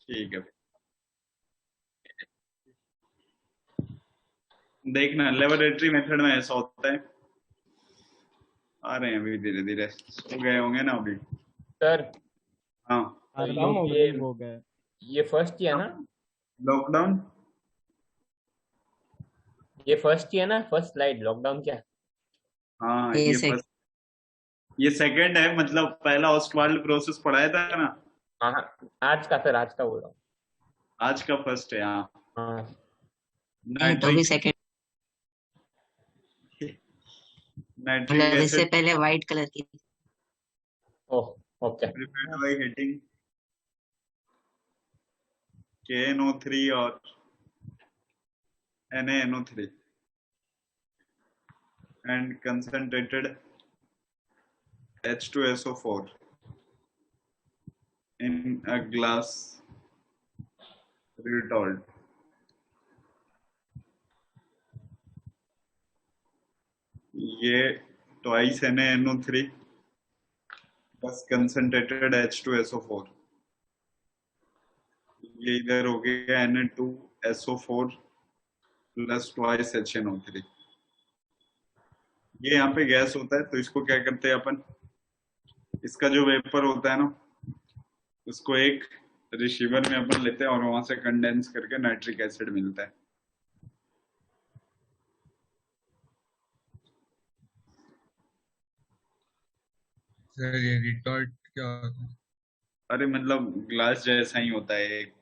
ठीक है, देखना लेबोरेटरी मेथड में ऐसा होता है। आ रहे हैं अभी धीरे धीरे, सो गए होंगे ना अभी। सर हाँ। तो खत्म हो गए हो गए। ये फर्स्ट ही है ना? लॉकडाउन। ये फर्स्ट ही है ना? फर्स्ट स्लाइड लॉकडाउन क्या? हाँ ये ये फर्स्ट, ये सेकंड है, मतलब पहला ऑस्टवाल्ड प्रोसेस पढ़ाया था ना। हाँ हाँ, आज का सर, आज का बोल रहा हूँ। आज का फर्स्ट है। हाँ, हाँ नहीं तो भी नाइट्रिक सेकंड, नाइट्रिक मतलब इससे एसिड पहले व्हाइट कलर की। Oh okay. Prepared by heating KNO3 और NaNO3 and concentrated H2SO4 in a glass retort. ये twice NaNO3 plus concentrated H2SO4, ये इधर हो गया Na2SO4 प्लस ट्वाइस HNO3। ये यहाँ पे गैस होता है, तो इसको क्या करते हैं अपन, इसका जो वेपर होता है ना, उसको एक रिसीवर में अपन लेते हैं और वहां से कंडेंस करके नाइट्रिक एसिड मिलता है। सर ये रिटॉर्ट क्या होता है? अरे मतलब ग्लास जैसा ही होता है एक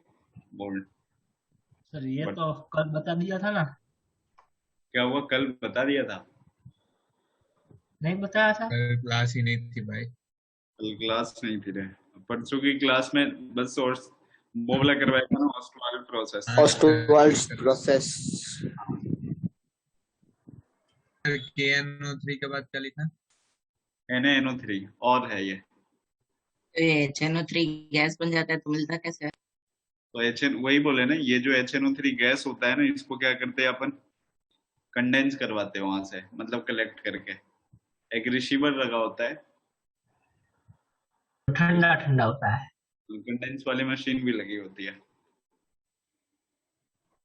मोल्ड। सर ये बट तो कल बता दिया था ना। क्या हुआ, कल बता दिया था? नहीं बताया था। कल क्लास ही नहीं थी भाई। कल क्लास नहीं थी रे, परसों की क्लास में बस और वो वाला करवाया था ना, ऑस्टवाल्ड प्रोसेस। हाँ Ostwald's सर, process. KNO3 के बाद क्या लिखा? NaNO3 और है ये। तो ये HNO3 गैस बन जाता है तो मिलता कैसे है? तो HN वही बोले ना, ये जो HNO3 गैस होता है ना, इसको क्या करते हैं अपन, कंडेंस करवाते हैं वहां से, मतलब कलेक्ट करके। एक रिसीवर लगा होता है, ठंडा ठंडा होता है। कंडेंस वाली मशीन भी लगी होती है।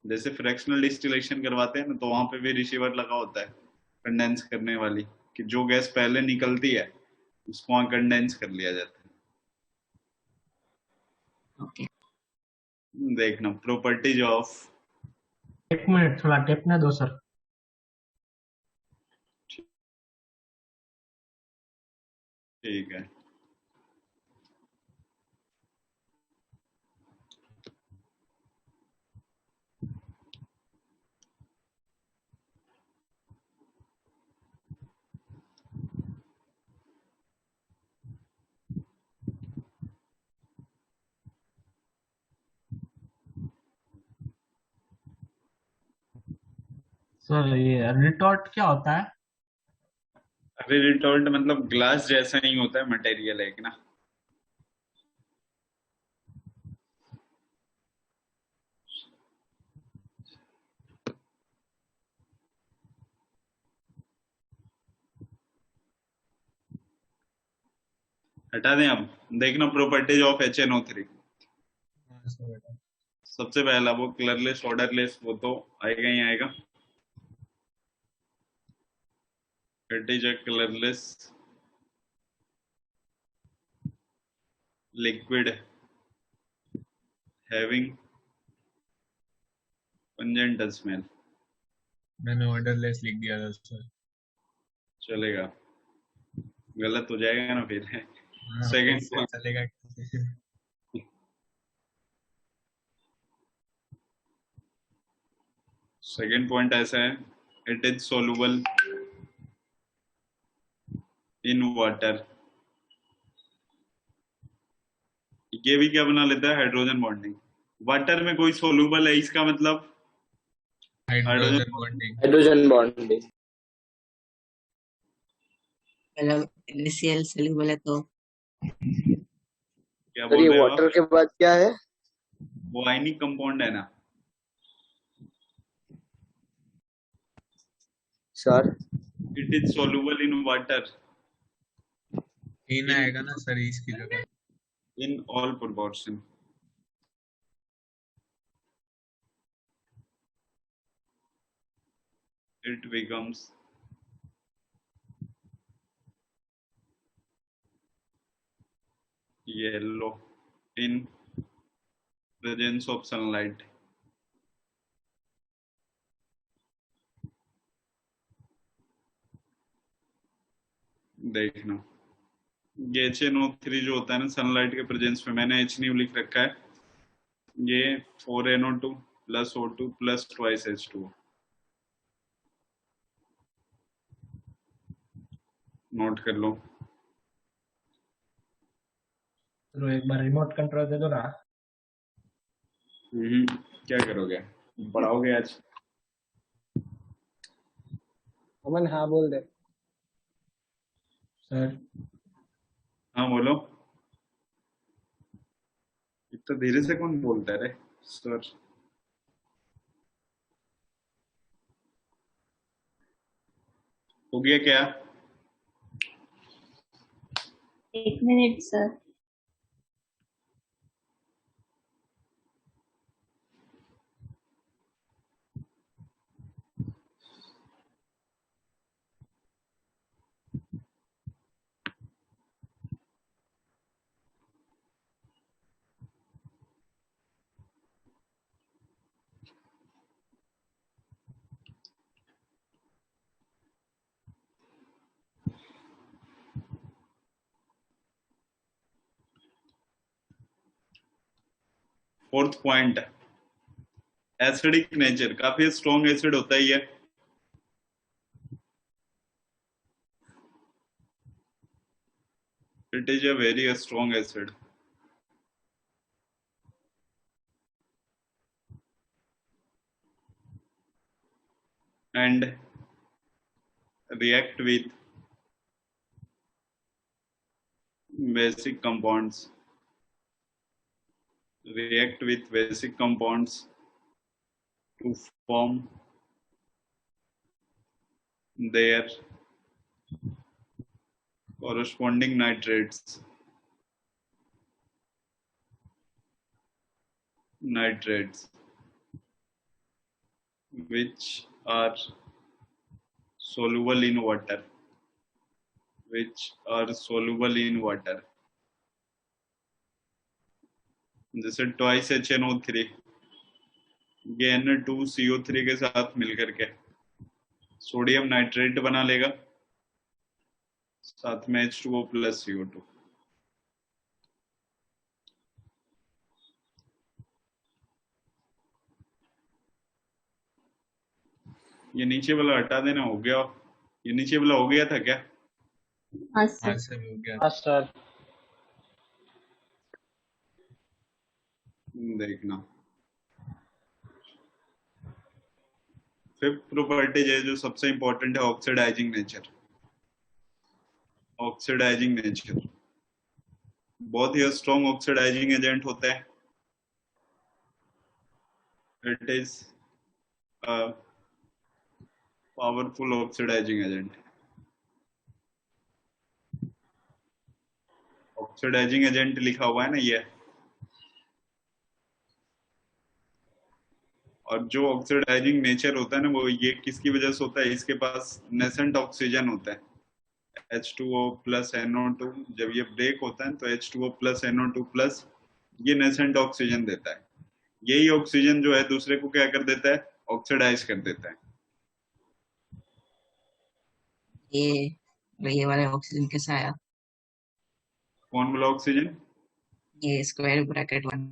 जैसे फ्रैक्शनल डिस्टिलेशन करवाते हैं ना, तो वहां पे भी रिसीवर लगा होता है कंडेंस करने वाली, कि जो गैस पहले निकलती है उसको वहां कंडेंस कर लिया जाता ओके। है। देखना प्रॉपर्टीज ऑफ, एक मिनट थोड़ा टेपने दो सर। ठीक है। सर ये रिटॉर्ट क्या होता है? अरे रिटॉर्ट मतलब ग्लास जैसा ही होता है मटेरियल, है कि ना। हटा दें अब, देखना प्रॉपर्टीज ऑफ HNO3। हाँ सर बेटा। सबसे पहला वो कलरलेस ऑर्डरलेस, वो तो आएगा ही आएगा। It is a colourless liquid having pungent smell. मैंने ऑर्डरलेस लिख दिया था सर। चलेगा, गलत हो जाएगा ना फिर। हाँ सेकंड वैसे पॉइंट, चलेगा। सेकंड पॉइंट ऐसा है, it is soluble in water. ये भी क्या बना लेता है, हाइड्रोजन बॉन्डिंग। वाटर में कोई सोलुबल है, इसका मतलब hydrogen. Hydrogen bonding. Hydrogen bonding. मतलब NaCl soluble है तो क्या सर बोल ये रहे हो आप? वाटर के बाद क्या है? वो आयनिक कंपाउंड है ना। Sir it is soluble in water in in आएगा ना सर इसकी जगह। In all proportion. it becomes yellow in presence of sunlight. देखना ये HNO3 जो होता है ना सनलाइट के प्रेजेंस में, मैंने H नहीं लिख रखा है, ये 4NO2 plus O2 plus twice H2O। Note कर लो। तो एक बार रिमोट कंट्रोल दे दो ना। क्या करोगे, पढ़ाओगे आज? अमन हाँ बोल दे। सर हाँ बोलो। इतना धीरे से कौन बोलता है रे सर? हो गया क्या? 1 minute sir. Fourth point, acidic nature, काफी स्ट्रॉन्ग एसिड होता है ये। It is a very strong acid and react with basic compounds to form their corresponding nitrates which are soluble in water, जैसे ट्वाइस HNO3 ये Na2CO3 के साथ मिलकर के सोडियम नाइट्रेट बना लेगा, साथ में H2O प्लस CO2। ये नीचे वाला हटा देना, हो गया। ये नीचे वाला हो गया था क्या? हाँ हाँ सर। सर हो गया। हाँ सर। देखना फिफ्थ प्रॉपर्टी है जो सबसे इंपॉर्टेंट है, ऑक्सीडाइजिंग नेचर। बहुत ही स्ट्रॉन्ग ऑक्सीडाइजिंग एजेंट होता है। It is powerful oxidising agent. Oxidising agent लिखा हुआ है ना ये, और जो ऑक्सीडाइजिंग नेचर होता है ना वो ये किसकी वजह से होता है, इसके पास नेसेंट ऑक्सीजन होता है H2O प्लस NO2। जब ये ब्रेक होता है तो H2O प्लस NO2 प्लस ये नेसेंट ऑक्सीजन देता है। यही ऑक्सीजन जो है दूसरे को क्या कर देता है, ऑक्सीडाइज कर देता है। ये वाला ऑक्सीजन कैसा आया? कौन बोला ऑक्सीजन? ये स्क्वायर ब्रैकेट 1।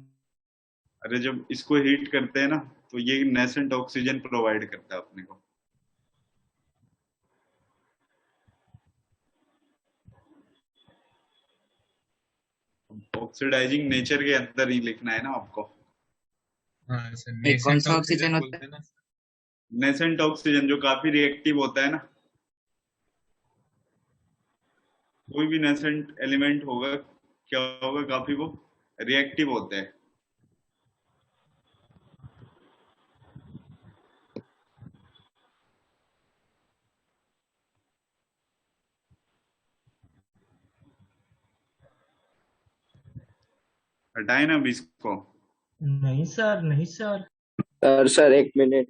अरे जब इसको हीट करते हैं ना तो ये नेसेंट ऑक्सीजन प्रोवाइड करता है अपने को। ऑक्सीडाइजिंग नेचर के अंदर ही लिखना है ना आपको। हाँ सर ये कौन नेसेंट सा ऑक्सीजन ऑक्सीजन बोलते होता हैं ना। नेसेंट ऑक्सीजन जो काफी रिएक्टिव होता है ना, कोई भी नेसेंट एलिमेंट होगा क्या होगा, काफी वो रिएक्टिव होता है। हटाए ना अभी इसको। नहीं सर, नहीं सर। सर एक मिनट।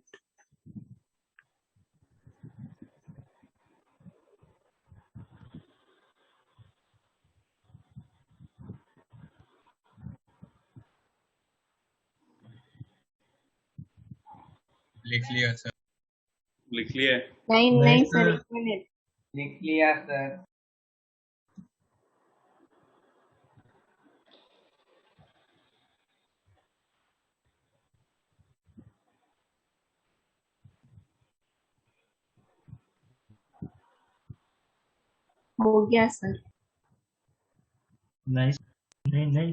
लिख लिया सर। लिख लिया है? नहीं नहीं, नहीं sir. सर, एक मिनट। लिख लिया सर। हो गया सर। नहीं नहीं नहीं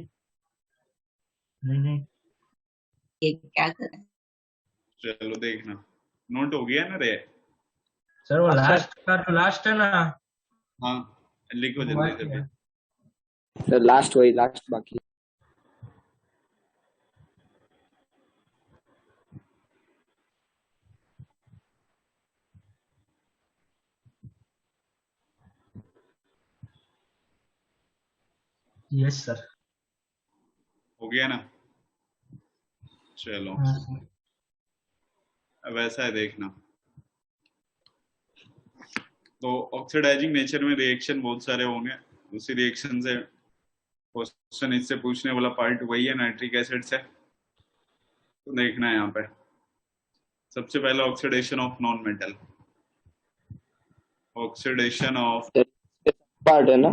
नहीं नहीं ये क्या कर रहा है? चलो देखना, नोट हो गया ना रे? सर, वो हाँ, sir. लास्ट का जो लास्ट है ना, हाँ, लिखो वो जल्दी बाकी से है. फिर। सर लास्ट वही लास्ट बाकी। Yes sir. हो गया ना? चलो हाँ सर. अब ऐसा है देखना, तो ऑक्सीडाइजिंग नेचर में रिएक्शन बहुत सारे होंगे, उसी रिएक्शन से क्वेश्चन इससे पूछने वाला पार्ट वही है, नाइट्रिक एसिड से। तो देखना है यहाँ पे सबसे पहले oxidation of non metal, oxidation of, part है ना?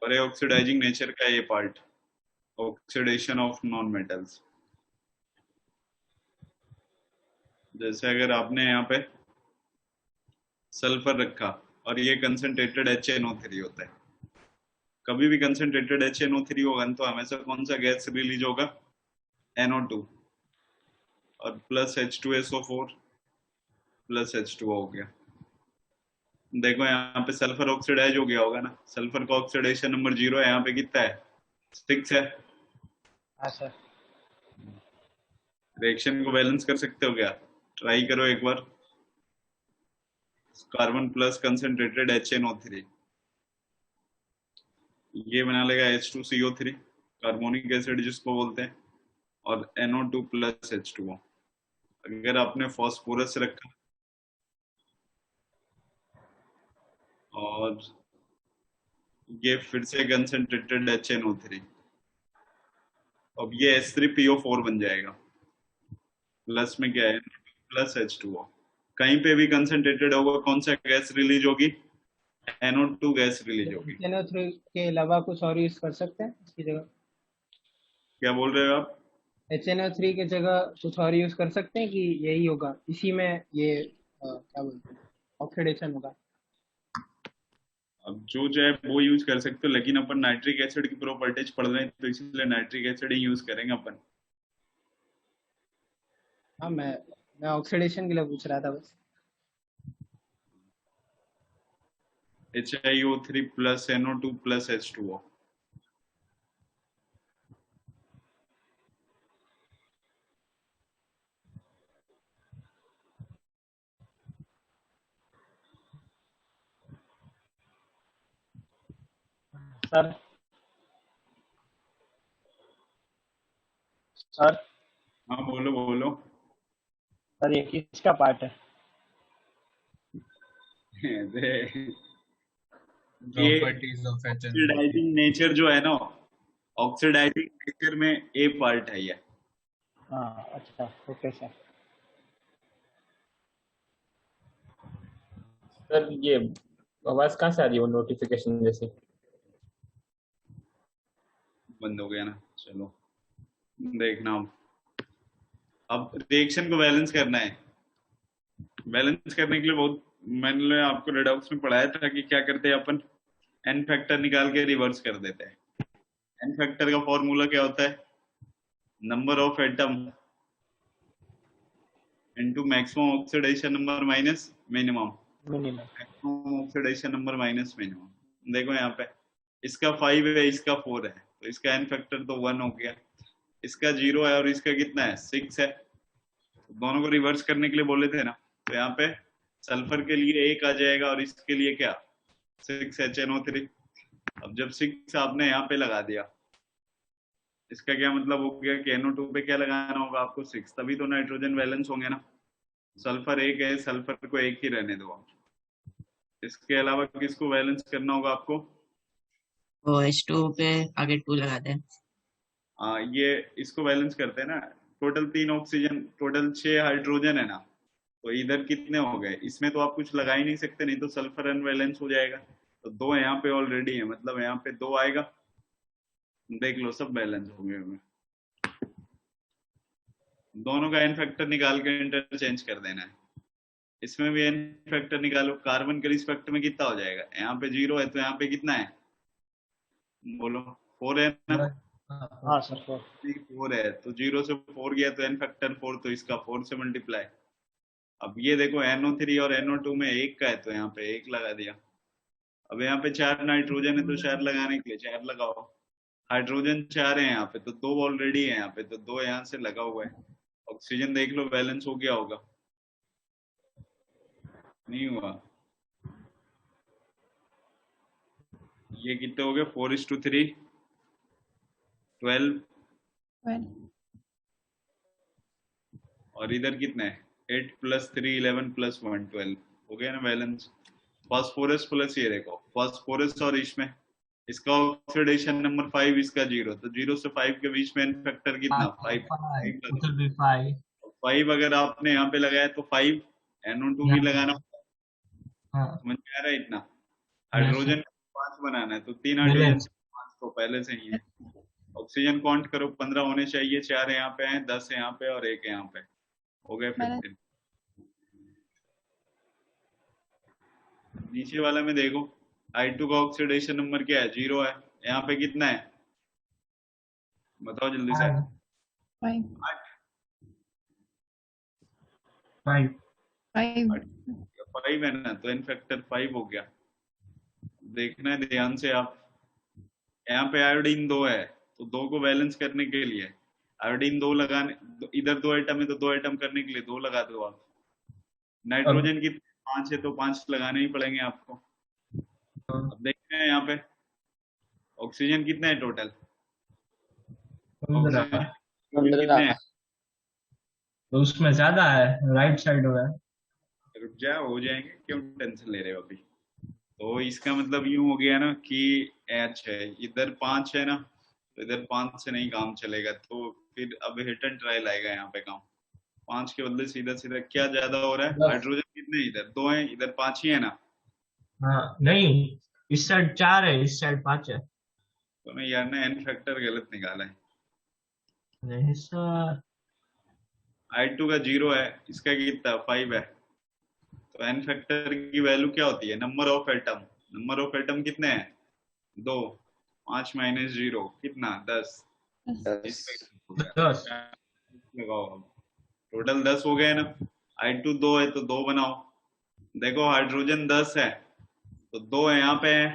और ऑक्सीडाइजिंग नेचर का ये part, oxidation of non metals. जैसे अगर आपने यहाँ पे सल्फर रखा और ये कंसंट्रेटेड HNO3 होता है, कभी भी कंसंट्रेटेड HNO3 होगा तो हमेशा कौन सा गैस रिलीज होगा? NO2 और प्लस H2SO4 प्लस H2O हो गया। देखो यहाँ पे सल्फर ऑक्सीडाइज हो गया होगा ना, सल्फर का ऑक्सीडेशन नंबर 0 है, यहाँ पे कितना है? 6 है। हाँ सर। रिएक्शन को बैलेंस कर सकते हो क्या? ट्राई करो एक बार, कार्बन प्लस कंसंट्रेटेड HNO3, ये बना लेगा H2CO3 कार्बोनिक एसिड जिसको बोलते हैं, और NO2 प्लस H2O। अगर आपने फास्फोरस रखा और ये फिर से कंसंट्रेटेड HNO3, अब ये H3PO4 बन जाएगा, प्लस में क्या है? Plus H2O। कहीं पे भी कंसंट्रेटेड होगा कौन सा गैस रिलीज होगी? NO2 गैस रिलीज होगी। HNO3 के अलावा कुछ और यूज कर सकते हैं इसकी जगह? क्या बोल रहे हो आप? HNO3 के जगह कुछ और यूज कर सकते हैं कि यही होगा, इसी में ये क्या बोलते हैं, ऑक्सीडेशन होगा? अब जो चाहे वो यूज कर सकते हो, लेकिन अपन नाइट्रिक एसिड की प्रॉपर्टीज पढ़ रहे हैं तो इसलिए नाइट्रिक एसिड ही यूज करेंगे अपन। हाँ, मैं ऑक्सीडेशन के लिए पूछ रहा था बस। HiO3 plus NO2 plus H2O। Sir sir हाँ बोलो बोलो। सर ये किसका पार्ट है? ये properties of HNO3। Oxidising nature जो है ना, ऑक्सीडाइजिंग नेचर में ए पार्ट है ये। हाँ अच्छा, ओके सर। सर ये आवाज कहाँ से आ रही है, वो नोटिफिकेशन जैसे? बंद हो गया ना? चलो देखना, अब रिएक्शन को बैलेंस करना है। बैलेंस करने के लिए बहुत, मैंने आपको रेडॉक्स में पढ़ाया था कि क्या करते हैं अपन, एन फैक्टर निकाल के रिवर्स कर देते हैं। एन फैक्टर का फॉर्मूला क्या होता है? Number of atom into maximum oxidation number minus minimum, maximum oxidation number minus minimum. देखो यहाँ पे इसका 5 है, इसका 4 है, तो इसका एन फैक्टर तो 1 हो गया, इसका 0 है और इसका कितना है? 6 है। दोनों को रिवर्स करने के लिए बोले थे ना, तो यहाँ पे सल्फर के लिए 1 आ जाएगा और इसके लिए क्या? 6 HNO3। अब जब 6 आपने यहाँ पे लगा दिया, इसका क्या मतलब हो गया कि NO2 पे क्या लगाना होगा आपको? 6, तभी तो नाइट्रोजन बैलेंस होंगे ना। सल्फर 1 है, सल्फर को 1 ही रहने दो आप। इसके अलावा किसको बैलेंस करना होगा आपको? वो H2 पे आगे 2 लगा दे। ये इसको बैलेंस करते हैं ना, टोटल 3 ऑक्सीजन, टोटल 6 हाइड्रोजन है ना, तो इधर कितने हो गए? इसमें तो आप कुछ लगा ही नहीं सकते, नहीं तो सल्फर अनवैलेंस हो जाएगा। तो 2 यहाँ पे ऑलरेडी है, मतलब यहाँ पे 2 आएगा। देख लो सब बैलेंस हो गए होंगे। दोनों का एन फैक्टर निकाल के इंटरचेंज कर देना है। इसमें भी एन फैक्टर निकालो। कार्बन के रिस्पेक्ट में कितना हो जाएगा? यहाँ पे 0 है तो यहाँ पे कितना है? बोलो 4 है ना? हाँ सर 4। 4 है तो 0 से 4 गया तो एन फैक्टर 4, तो इसका 4 से मल्टीप्लाई। अब ये देखो NO3 और NO2 में 1 का है तो यहाँ पे 1 लगा दिया। अब यहाँ पे 4 नाइट्रोजन है तो 4 लगाने के लिए 4 लगाओ। हाइड्रोजन 4 है यहाँ पे तो 2 ऑलरेडी है यहाँ पे, तो 2 यहाँ से लगा हुआ है। ऑक्सीजन देख लो बैलेंस हो गया होगा, नहीं हुआ? ये कितने हो गए? 4:3 12, और इधर कितने है? 8 + 3 11 + 1 12 हो गया ना बैलेंस। फास्फोरस प्लस ये देखो फास्फोरस, और इसमें इसका ऑक्सीडेशन नंबर 5, इसका 0, तो 0 से 5 के बीच में एन फैक्टर कितना? 5। 5 अगर आपने यहाँ पे लगाया तो 5 NO2 भी लगाना, समझ में आ रहा है? इतना हाइड्रोजन 5 बनाना है तो 3 हाइड्रोजन 5 तो पहले से ही है। ऑक्सीजन काउंट करो, 15 होने चाहिए, 4 यहाँ पे हैं, 10 यहाँ पे और 1 यहाँ पे, हो गए 15। नीचे वाला में देखो I2 का ऑक्सीडेशन नंबर क्या है? 0 है। यहाँ पे कितना है बताओ जल्दी से? 5 है ना, तो एन फैक्टर 5 हो गया। देखना है ध्यान से आप, यहाँ पे आयोडीन 2 है तो 2 को बैलेंस करने के लिए आयोडीन 2 लगाने, इधर 2 आइटम है तो 2 आइटम करने के लिए 2 लगा दो आप। नाइट्रोजन की 5 है तो 5 लगाने ही पड़ेंगे आपको। अब देखते हैं यहाँ पे ऑक्सीजन कितना है टोटल? ऑक्सीजन कितने हैं? तो उसमें ज्यादा है, राइट साइड हो है। रुक जा, हो जाएंगे, क्यों टेंशन ले रहे हो अभी? तो इसका मतलब यूं हो गया ना कि H है, इधर 5 है ना, तो इधर 5 से नहीं काम चलेगा, तो फिर अब हिट एंड ट्रायल आएगा यहाँ पे काम। 5 के बदले सीधा सीधा क्या ज्यादा हो रहा है? हाइड्रोजन कितने? इधर 2 है, इधर 5 ही है ना। हाँ नहीं, इस साइड 4 है, इस साइड 5 है। तो नहीं यार ने एन फैक्टर गलत निकाला है। नहीं सर, I2 का 0 है, इसका कितना? 5 है, तो एन फैक्टर की वैल्यू क्या होती है? Number of atom. Number of atom कितने हैं? 2। 5 - 0 कितना? 10। 10 लगाओ, टोटल 10 हो गए ना। I2 2 है तो 2 बनाओ। देखो हाइड्रोजन 10 है तो 2 है यहाँ पे है।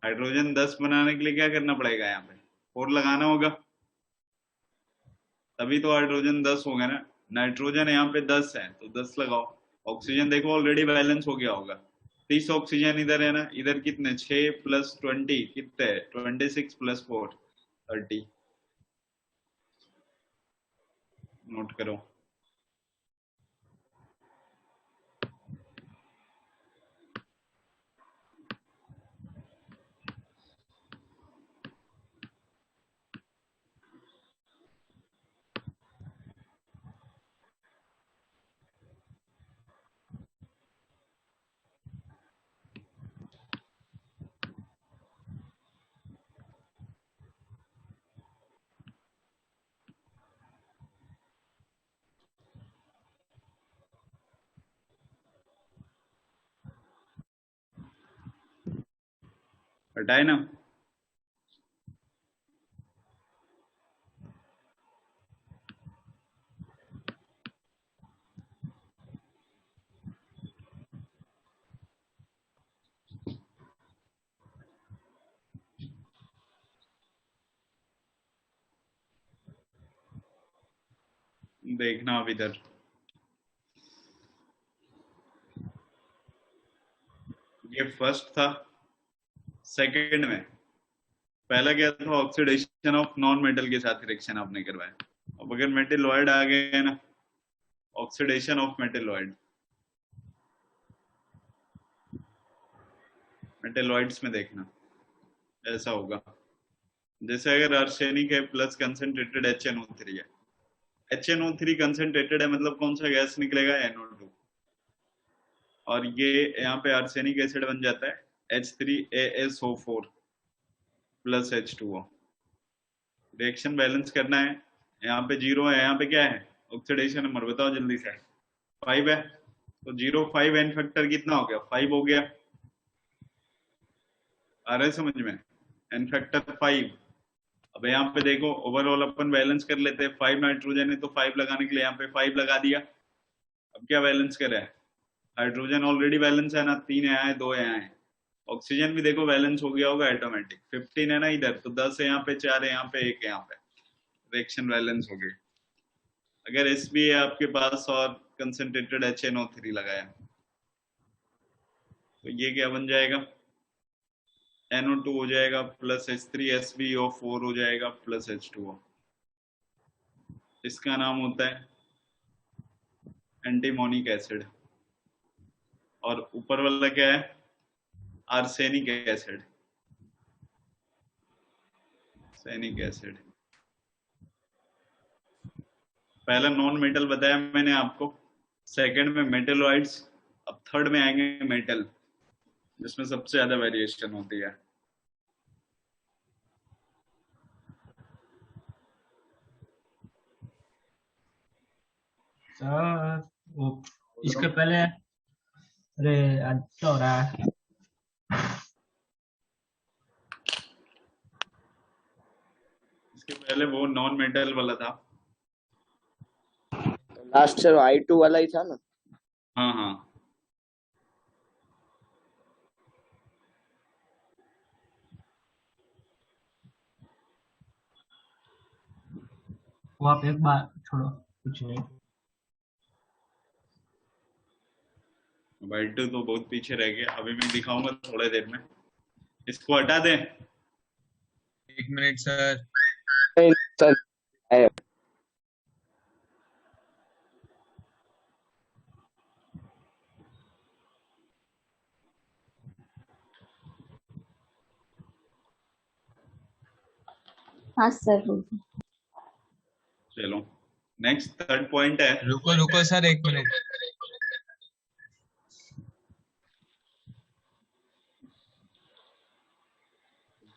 हाइड्रोजन 10 बनाने के लिए क्या करना पड़ेगा? यहाँ पे 4 लगाना होगा, तभी तो हाइड्रोजन 10 होगा ना। नाइट्रोजन यहाँ पे 10 है तो 10 लगाओ। ऑक्सीजन देखो ऑलरेडी बैलेंस हो गया होगा। 30 ऑक्सीजन इधर है ना, इधर कितने? 6 + 20 कितने? 26 + 4 30। नोट करो। हटाए ना? देखना अब इधर, ये फर्स्ट था। सेकंड में पहला क्या था? ऑक्सीडेशन ऑफ नॉन मेटल के साथ रिएक्शन आपने करवाया। अब अगर मेटेलॉइड आ गए ना, ऑक्सीडेशन ऑफ मेटेलॉइड, मेटेलॉइड्स में देखना ऐसा होगा। जैसे अगर आर्सेनिक है प्लस कंसंट्रेटेड HNO3 है, HNO3 कंसंट्रेटेड है, मतलब कौन सा गैस निकलेगा? NO2। और ये यहाँ पे आर्सेनिक एसिड बन जाता है H3ASO4 plus H2O। Reaction balance करना है, यहाँ पे 0 है, यहाँ पे क्या है? ऑक्सीडेशन नंबर बताओ जल्दी से। 5 है, तो 0 5 एन फैक्टर कितना हो गया? 5 हो गया। आ रहा है समझ में? N factor 5। अब यहाँ पे देखो ओवरऑल अपन बैलेंस कर लेते हैं। 5 नाइट्रोजन है तो 5 लगाने के लिए यहाँ पे 5 लगा दिया। अब क्या बैलेंस करे? हाइड्रोजन ऑलरेडी बैलेंस है ना, 3 यहाँ है 2 यहाँ है। ऑक्सीजन भी देखो बैलेंस हो गया होगा ऑटोमेटिक। 15 है ना इधर, तो 10 है यहाँ पे, 4 है यहाँ पे, 1 है यहाँ पे, रिएक्शन बैलेंस हो गई। अगर Sb है आपके पास और कंसंट्रेटेड HNO3 लगाया तो ये क्या बन जाएगा? NO2 हो जाएगा प्लस H3SbO4 हो जाएगा प्लस H2O। इसका नाम होता है एंटीमोनिक एसिड। और ऊपर वाला क्या है? Arsenic acid. Arsenic acid. पहला नॉन मेटल बताया मैंने आपको, सेकंड में मेटेलॉइड्स, अब थर्ड में आएंगे मेटल, जिसमें सबसे ज्यादा वेरिएशन होती है। सर वो इसके पहले, अरे आज क्या हो रहा है? इसके पहले वो नॉन मेटल वाला था। लास्ट से I2 वाला ही था ना? हाँ हाँ, वो आप एक बार छोड़ो, कुछ नहीं। बाइटू तो बहुत पीछे रह गया, अभी मैं दिखाऊंगा थोड़ी देर में। इसको हटा दें? 1 मिनट सर। सर है। हाँ सर हो गया। चलो नेक्स्ट थर्ड पॉइंट है। रुको रुको सर 1 मिनट।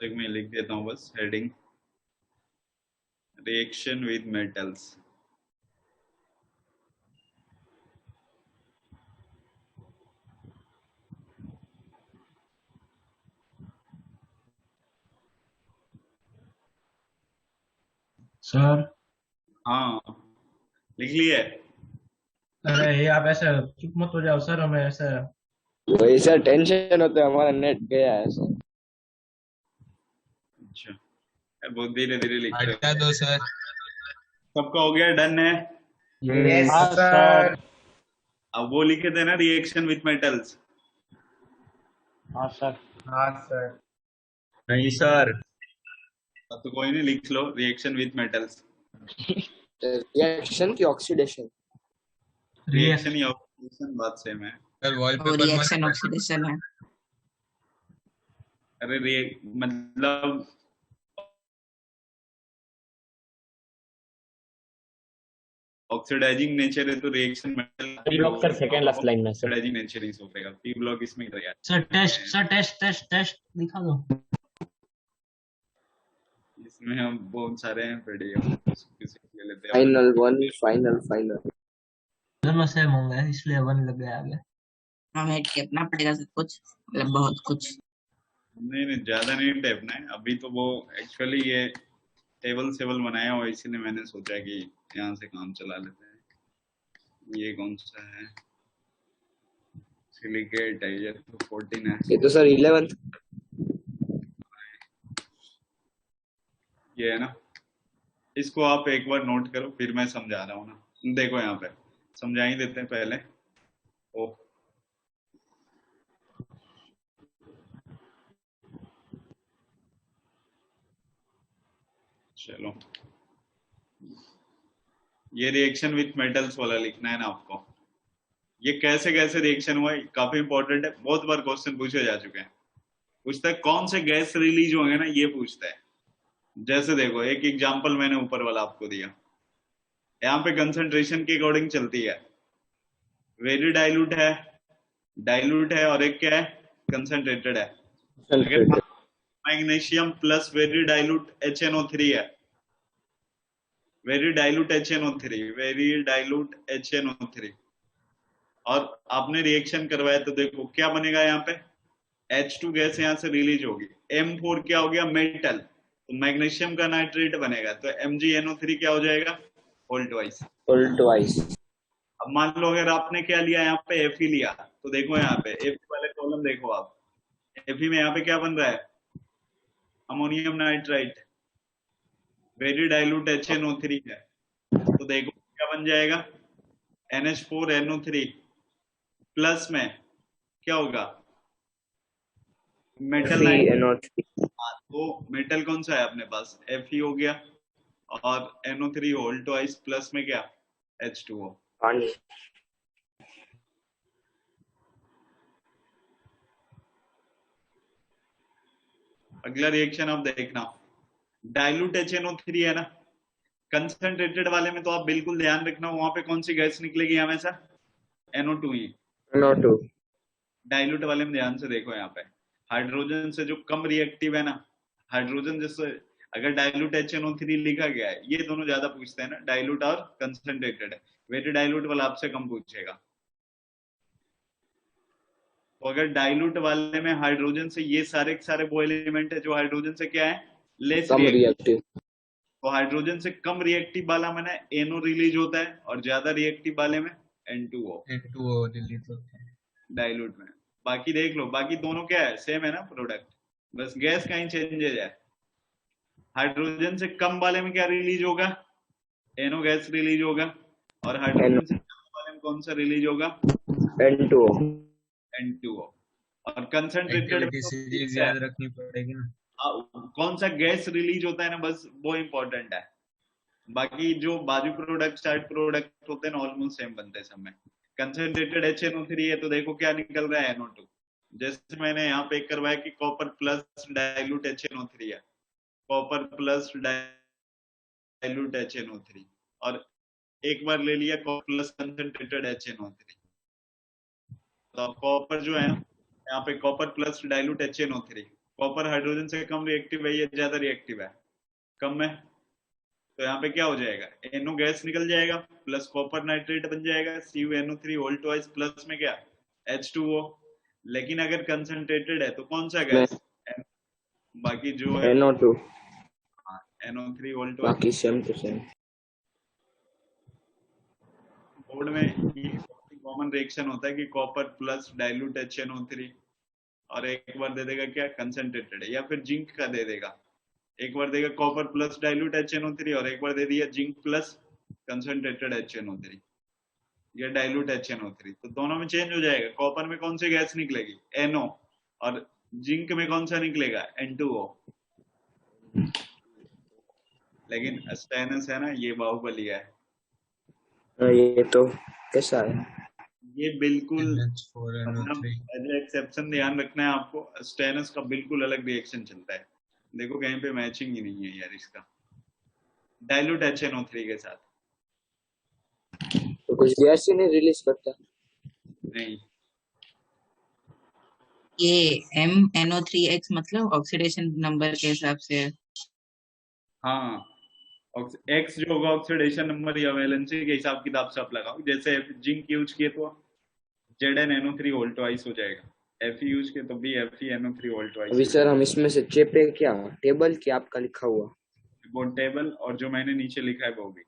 तक मैं लिख देता हूँ बस heading, reaction with metals. Sir हाँ लिख लिए? अरे ये आप ऐसे चुप मत हो जाओ सर, हमें ऐसे वही सर टेंशन होता है, हमारा नेट गया है सर। अच्छा यार, बहुत धीरे धीरे लिख रहे हटा हो। दो सर। सबका हो गया? डन है? Yes sir. अब वो लिखे थे ना रिएक्शन विद मेटल्स। हाँ सर। हाँ सर। नहीं सर। तो कोई नहीं, लिख लो रिएक्शन विद मेटल्स। रिएक्शन की ऑक्सीडेशन। रिएक्शन या ऑक्सीडेशन बात सेम है। सर वो वॉलपेपर रिएक्शन मत। ऑक्सीडेशन है। अरे मतलब ऑक्सीडाइजिंग नेचर है तो reaction metal P block sir second last line में सर। ऑक्सीडाइजिंग नेचर ही हो जाएगा। पी ब्लॉक इसमें रहेगा। सर टेस्ट दिखा दो। इसमें हम बहुत सारे हैं पढ़े, किसी ले लेते हैं। Final 1 final. दोनों सेम होंगे इसलिए 1 लग गया आगे। हमें टेपना पड़ेगा सब कुछ, मतलब बहुत कुछ। नहीं ज्यादा नहीं टेपना है अभी तो। वो एक्चुअली ये टेबल सेबल बनाया हुआ, इसीलिए मैंने सोचा कि यहाँ से काम चला लेते हैं। ये कौन सा है? सिलिकेट है ये, तो 14 है। ये तो सर 11th। ये है ना, इसको आप एक बार नोट करो, फिर मैं समझा रहा हूँ ना। देखो यहाँ पे समझा ही देते हैं पहले। ओ चलो, ये रिएक्शन विथ मेटल्स वाला लिखना है ना आपको। ये कैसे कैसे रिएक्शन हुआ, काफी इंपॉर्टेंट है, बहुत बार क्वेश्चन पूछे जा चुके हैं। पूछता है कौन से गैस रिलीज होंगे ना, ये पूछता है। जैसे देखो एक एग्जांपल मैंने ऊपर वाला आपको दिया, यहाँ पे कंसंट्रेशन के अकॉर्डिंग चलती है। वेरी डाइल्यूट है और एक क्या है, कंसंट्रेटेड है। अगर magnesium plus very dilute HNO3 है, वेरी डाइल्यूट HNO3 और आपने रिएक्शन करवाया तो देखो क्या बनेगा, यहाँ पे H2 गैस यहाँ से रिलीज होगी, M4 क्या हो गया, मेटल, तो मैग्नीशियम का नाइट्रेट बनेगा, तो MgNO3 क्या हो जाएगा, होल ट्वाइस। अब मान लो अगर आपने क्या लिया, यहाँ पे Fe लिया, तो देखो यहाँ पे Fe वाले कॉलम देखो आप, Fe में यहाँ पे क्या बन रहा है, ammonium nitrite, very dilute HNO3 है, तो देखो क्या बन जाएगा, NH4NO3 प्लस में क्या होगा, मेटल तो मेटल कौन सा है अपने पास, Fe हो गया, और NO3 होल ट्वाइस प्लस में क्या, H2O। अगला रिएक्शन आप देखना, डाइल्यूट HNO3 है ना, कंसंट्रेटेड वाले में तो आप बिल्कुल ध्यान रखना वहां पे कौन सी गैस निकलेगी हमेशा, NO2 ही। डाइल्यूट वाले में ध्यान से देखो, यहाँ पे हाइड्रोजन से जो कम रिएक्टिव है ना, हाइड्रोजन जैसे अगर डाइल्यूट HNO3 लिखा गया है, ये दोनों ज्यादा पूछते हैं ना, डाइल्यूट और कंसंट्रेटेड है, वेरी डाइल्यूट वाला आपसे कम पूछेगा। तो अगर डाइल्यूट वाले में हाइड्रोजन से ये सारे के सारे वो एलिमेंट है जो हाइड्रोजन से क्या है, लेस रिएक्टिव, तो हाइड्रोजन से कम रिएक्टिव वाला में ना NO रिलीज होता है और ज्यादा रिएक्टिव वाले में N2O रिलीज होता है डाइल्यूट में। बाकी देख लो, बाकी दोनों क्या है, सेम है ना प्रोडक्ट, बस गैस कहीं चेंजेज है। हाइड्रोजन से कम वाले में क्या रिलीज होगा, NO गैस रिलीज होगा, और हाइड्रोजन से कम वाले में कौन सा रिलीज होगा, N2O। और कंसंट्रेटेड सीरीज याद रखनी पड़ेगी ना, कौन सा गैस रिलीज होता है ना, बस वो इंपॉर्टेंट है। बाकी जो बाजू प्रोडक्ट साइड प्रोडक्ट होते हैं ना, ऑलमोस्ट सेम बनते हैं सब में। कंसंट्रेटेड HNO3 है तो देखो क्या निकल रहा है, NO2। जैसे मैंने यहाँ पे करवाया कि कॉपर प्लस डाइल्यूट HNO3 है, कॉपर प्लस डाइल्यूट HNO3, और एक बार ले लिया कॉपर प्लस कंसंट्रेटेड HNO3, तो कॉपर जो है यहाँ पे copper plus dilute HNO3, copper hydrogen से कम रिएक्टिव है, ये ज्यादा रिएक्टिव है, कम है, तो यहाँ पे क्या हो जाएगा, NO गैस निकल जाएगा प्लस कॉपर नाइट्रेट बन जाएगा, CuNO3 होल ट्वाइस प्लस में क्या, H2O। लेकिन अगर कंसंट्रेटेड है तो कौन सा गैस, बाकी जो है NO2, NO3 होल ट्वाइस। बाकी सेम टू सेम। बोर्ड में ये कॉमन रिएक्शन होता है कि कॉपर प्लस डाइल्यूट HNO3, और एक बार दे देगा क्या, कंसंट्रेटेड है, या फिर जिंक का दे देगा, एक बार देगा कॉपर प्लस डाइल्यूट HNO3 और एक बार दे दिया जिंक प्लस कंसंट्रेटेड HNO3 या डाइल्यूट HNO3, तो दोनों में चेंज हो जाएगा। कॉपर में कौन सी गैस निकलेगी, NO, और जिंक में कौन सा निकलेगा, N2O। लेकिन स्टेनस है ना, ये बाहुबली है, ये तो कैसा है, ये बिल्कुल NH4NO3 एज एक्सेप्शन ध्यान रखना है आपको, स्टेनस का बिल्कुल अलग रिएक्शन चलता है। देखो कहीं पे मैचिंग ही नहीं है यार इसका, डाइल्यूट HNO3 के साथ तो कुछ गैस ही नहीं रिलीज करता। नहीं, ये MnO3X मतलब ऑक्सीडेशन नंबर के हिसाब से है। हाँ, X जो होगा ऑक्सीडेशन नंबर या वैलेंसी के हिसाब किताब से आप लगाओ। जैसे जिंक यूज किए तो ZnNO3 होल ट्वाइस हो जाएगा, Fe यूज किए तो भी FeNO3 होल ट्वाइस। अभी सर हम इसमें से चेपे क्या, टेबल क्या आपका लिखा हुआ, वो टेबल और जो मैंने नीचे लिखा है वो भी।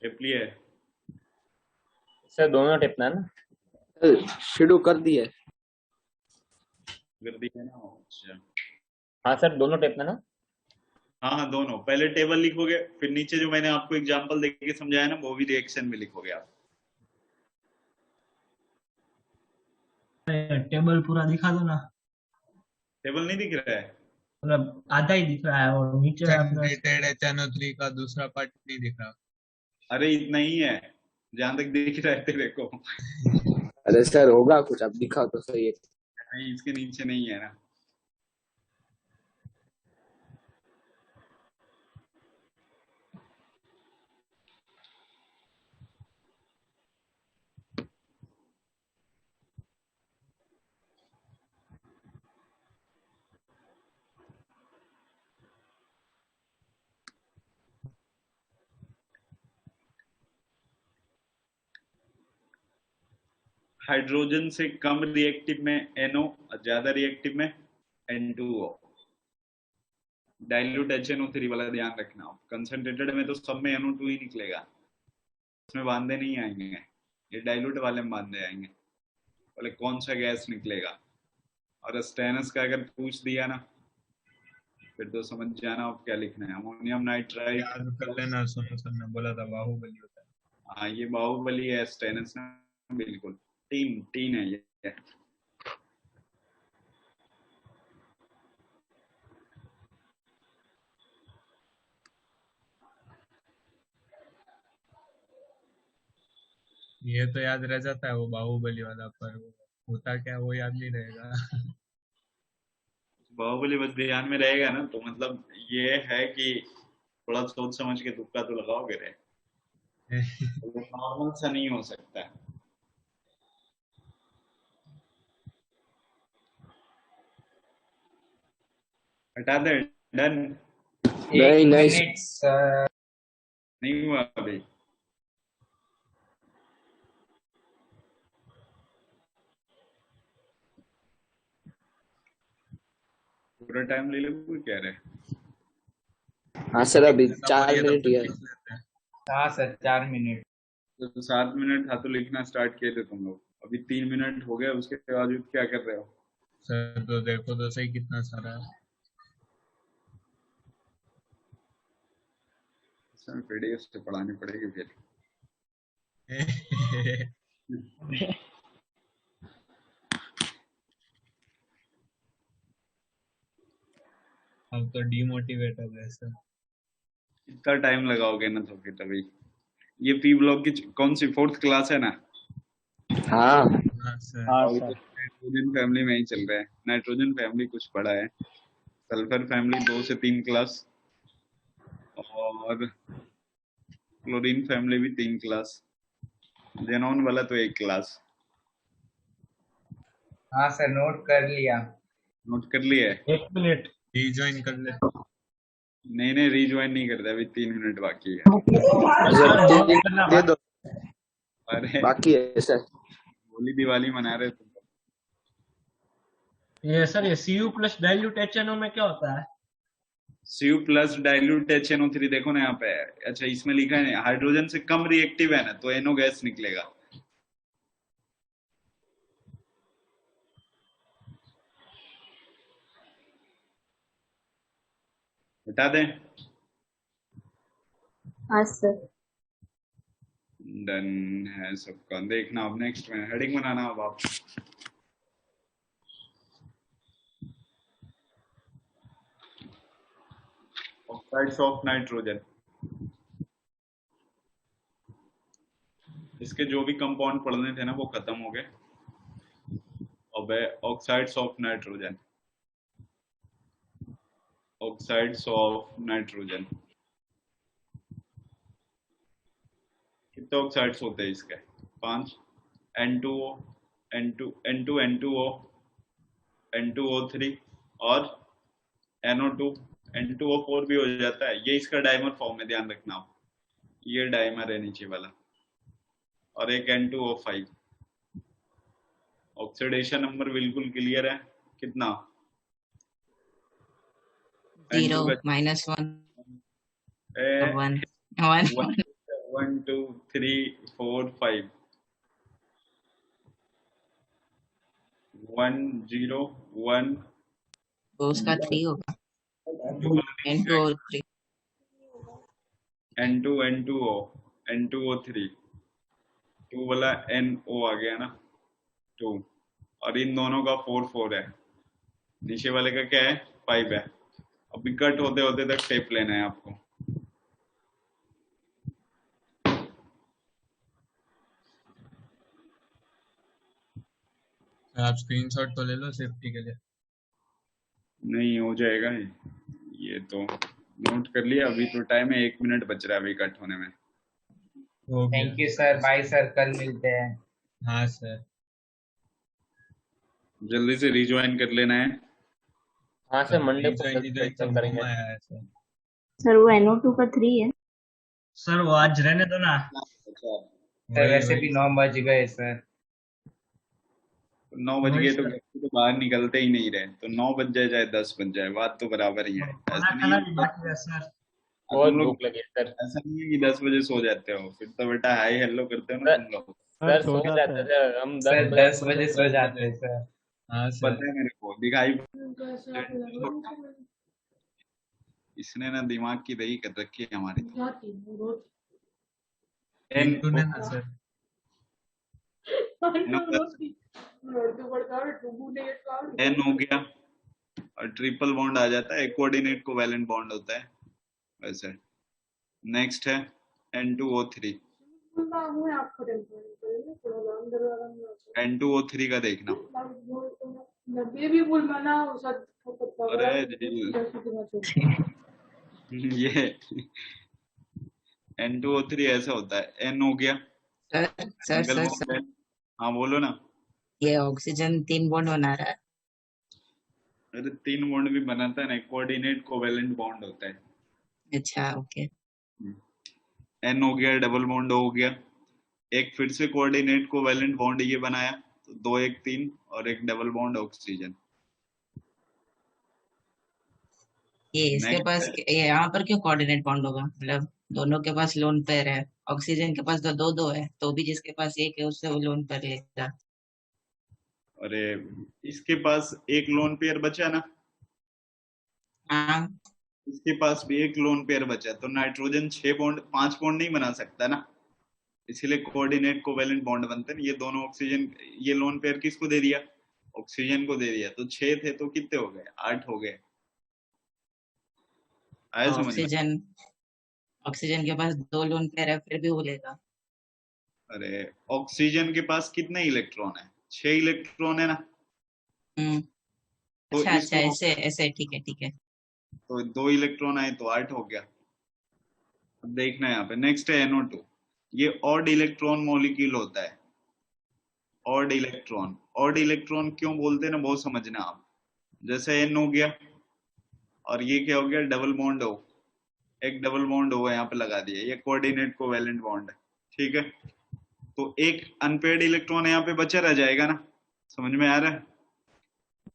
चेप लिए सर दोनों टिपना ना, शुरू कर दिए। कर दिया ना, अच्छा हाँ सर दोनों टिपना ना। हाँ दोनों, पहले टेबल लिखोगे फिर नीचे जो मैंने आपको एग्जांपल देके समझाया ना वो भी रिएक्शन में लिखोगे आप। टेबल पूरा दिखा दो ना, टेबल नहीं दिख रहा है, मतलब आधा ही दिख रहा है और नीचे आपने कंसंट्रेटेड HNO3 का दूसरा पार्ट नहीं दिख रहा। अरे इतना ही है जहां तक दिख रहा है तेरे को। अरे सर होगा कुछ, आप दिखाओ तो सही है। नहीं, इसके नीचे नहीं है ना। हाइड्रोजन से कम रिएक्टिव में NO, ज्यादा रिएक्टिव में N2O। डाइल्यूट HNO3 वाला ध्यान रखना। कंसंट्रेटेड में तो सब में NO2 ही निकलेगा, उसमें बांधे नहीं आएंगे। ये डाइल्यूट वाले में बांधे आएंगे। बोले कौन सा गैस निकलेगा, और स्टेनस का अगर पूछ दिया ना फिर तो समझ जाना आप क्या लिखना है। अमोनियम नाइट्राइड याद कर लेना, सुनो सर ने बोला था बाहुबली होता है। हाँ, ये बाहुबली है। स्टेनस ना बिल्कुल तीन तीन है ये। ये तो याद रह जाता है वो बाहुबली वाला, पर वो होता क्या वो याद नहीं रहेगा। बाहुबली बस ध्यान में रहेगा ना, तो मतलब ये है कि थोड़ा सोच समझ के तुक्का तो लगाओगे रे, नॉर्मल सा नहीं हो सकता है। हटा दे, डन। नहीं नहीं नहीं हुआ अभी। पूरा टाइम ले लो क्या रहे। हाँ सर अभी ऐसा 4 बोलिए तो मिनट ही है। लिख लेते हैं। हाँ सर 4 मिनट। तो 7 मिनट था तो लिखना स्टार्ट किए थे तुम लोग, अभी 3 मिनट हो गए, उसके बावजूद क्या कर रहे हो। सर तो देखो तो सही कितना सारा है। सर PDF से पढ़ानी पड़ेगी फिर। हम तो डिमोटिवेट हो गए सर। इतना टाइम लगाओगे ना तो फिर अभी ये पी ब्लॉक की कौन सी 4th क्लास है ना। हाँ हाँ सर। हाँ अभी तो सर। नाइट्रोजन फैमिली में ही चल रहा है। नाइट्रोजन फैमिली कुछ पढ़ा है, सल्फर फैमिली 2 से 3 क्लास, और क्लोरीन फैमिली भी 3 क्लास, जेनॉन वाला तो 1 क्लास। हाँ सर नोट कर लिया। नोट कर लिया है। 1 मिनट। रिज्वाइन कर लेते हैं। नहीं रिज्वाइन नहीं करता, अभी 3 मिनट बाकी है। सर नोट करना दे दो, अरे बाकी है सर। होली दिवाली मना रहे तुम। ये सर ये Cu प्लस डाइल्यूट HNO में क्या होता है? Cu प्लस डाइल्यूट HNO3 देखो ना यहाँ पे है। अच्छा इसमें लिखा है हाइड्रोजन से कम रिएक्टिव है ना, तो NO गैस निकलेगा। बता दें। हाँ सर। डन है सबका। देखना अब नेक्स्ट में हेडिंग बनाना अब आप। ऑक्साइड्स ऑफ नाइट्रोजन, इसके जो भी कंपाउंड पढ़ने थे ना वो खत्म हो गए। अब है oxides of nitrogen. Oxides of nitrogen कितने ऑक्साइड्स होते हैं इसके? 5। N2O, N2O, N2O3 और NO2। N2O4 भी हो जाता है। ये इसका डाइमर फॉर्म में, ध्यान रखना आप। ये डाइमर है नीचे वाला, और एक N2O5। ऑक्सीडेशन नंबर बिल्कुल क्लियर है कितना? 0 N2 का -1 ए, 1 1 1 2 3 4 5 1 0 1 तो उसका 3 होगा। N2O3 N2 N2O N2O3 2 वाला NO आ गया ना 2, और इन दोनों का 4 4 है। नीचे वाले का क्या है? 5 है। अभी कट होते होते तक टेप लेना है आपको। आप स्क्रीनशॉट तो ले लो सेफ्टी के लिए। नहीं हो जाएगा ये तो नोट कर लिया। अभी तो टाइम है, 1 मिनट बच रहा है अभी कट होने में। हो गया। Thank you sir, bye sir, कल मिलते हैं। हाँ सर। जल्दी से रिज्वाइन कर लेना है। हाँ सर, मंडे को रिजॉइन इधर कैंसिल एकदम करेंगे। घूम आया है सर। सर वो NO2 का 3 है। सर वो आज रहने दो ना। सर वैसे भी 9 बज गए सर। 9 बज वही गए तो सर, घर से तो बाहर निकलते ही नहीं रहे, तो 9 बज जाए चाहे 10 बज जाए, बात तो बराबर ही है। खाना ऐसा नहीं खाना है भी बाकी है सर। बहुत तुम लोग, भूख लगी सर। ऐसा नहीं है कि 10 बजे सो जाते हो, फिर तो बेटा हाई हेलो करते हो ना सर तुम लोग। सर सो जाते हैं सर, हम 10 सर बजे 10 बजे सो जाते हैं सर। हाँ सर। पता है मेरे को, दिखाई इसने ना दिमाग की दही कर रखी है हमारी। पिंटू ने ना सर। एन हो गया और ट्रिपल बॉन्ड आ जाता है, कोऑर्डिनेट कोवैलेंट बॉन्ड होता है वैसे। नेक्स्ट है N2O3। N2O3 का देखना। अरे ये N2O3 ऐसा होता है। N हो गया sir sir single sir bond sir है। हाँ बोलो ना। ये ऑक्सीजन 3 बॉन्ड बना रहा है। अरे 3 बॉन्ड भी बनाता है ना, कोऑर्डिनेट कोवैलेंट बॉन्ड होता है। अच्छा ओके। N हो गया, डबल बॉन्ड हो गया, एक फिर से कोऑर्डिनेट कोवैलेंट बॉन्ड ये बनाया, तो 2 1 3 और एक डबल बॉन्ड ऑक्सीजन। ये इसके नेक्स्ट पास ये यहाँ पर क्यों कोऑर्डिनेट बॉन्ड होगा? मतलब दोनों के पास लोन पेयर है, ऑक्सीजन के पास तो दो दो है, तो भी जिसके पास एक है उससे वो लोन पेयर लेगा। अरे इसके पास एक लोन पेयर बचा ना, हाँ इसके पास भी एक लोन पेयर बचा, तो नाइट्रोजन 5 बॉन्ड नहीं बना सकता ना, इसीलिए कोऑर्डिनेट कोवैलेंट बॉन्ड बनते हैं। ये दोनों ऑक्सीजन, ये लोन पेयर किसको दे दिया? ऑक्सीजन को दे दिया, तो 6 थे तो कितने हो गए? 8 हो गए। आया तो समझ में? ऑक्सीजन ऑक्सीजन के पास दो लोन पेयर है, फिर भी वो लेगा। अरे ऑक्सीजन के पास कितने इलेक्ट्रॉन है? 6 इलेक्ट्रॉन है ना, तो अच्छा अच्छा, इसको ऐसे ऐसे ठीक है ठीक है। तो 2 इलेक्ट्रॉन आए तो 8 हो गया। अब देखना है यहाँ पे, नेक्स्ट है NO2। ये ऑड इलेक्ट्रॉन मॉलिक्यूल होता है। ऑड इलेक्ट्रॉन, ऑड इलेक्ट्रॉन क्यों बोलते हैं ना, बहुत समझना आप। जैसे N हो गया और ये क्या हो गया? डबल बॉन्ड हो, एक डबल बॉन्ड हो यहाँ पे लगा दिया, ये कोऑर्डिनेट कोवैलेंट बॉन्ड है, ठीक है। तो एक अनपेयर्ड इलेक्ट्रॉन यहाँ पे बचा रह जाएगा ना, समझ में आ रहा है?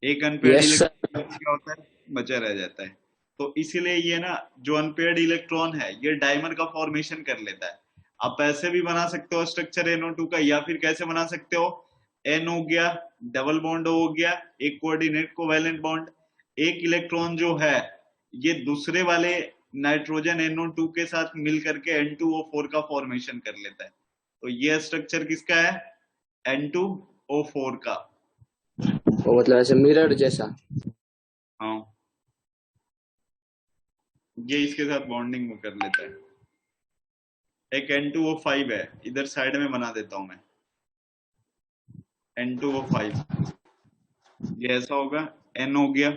एक अनपेयर्ड यस सर। इलेक्ट्रॉन क्या होता है? बचा रह जाता है। तो इसीलिए ये ना जो अनपेयर्ड इलेक्ट्रॉन है ये डायमर का फॉर्मेशन कर लेता है। आप ऐसे भी बना सकते हो स्ट्रक्चर NO2 का, या फिर कैसे बना सकते हो? N हो गया, डबल बॉन्ड हो गया, एक कोऑर्डिनेट कोवैलेंट बॉन्ड, एक इलेक्ट्रॉन जो है ये दूसरे वाले नाइट्रोजन NO2 के साथ मिल करके N2O4 का फॉर्मेशन कर लेता है। तो ये स्ट्रक्चर किसका है? N2O4 का। वो मतलब ऐसे मिरर जैसा। हाँ, ये इसके साथ बॉन्डिंग में कर लेता है। एक N2O5 है, इधर साइड में बना देता हूं मैं, N2O5 ये ऐसा होगा। N हो गया,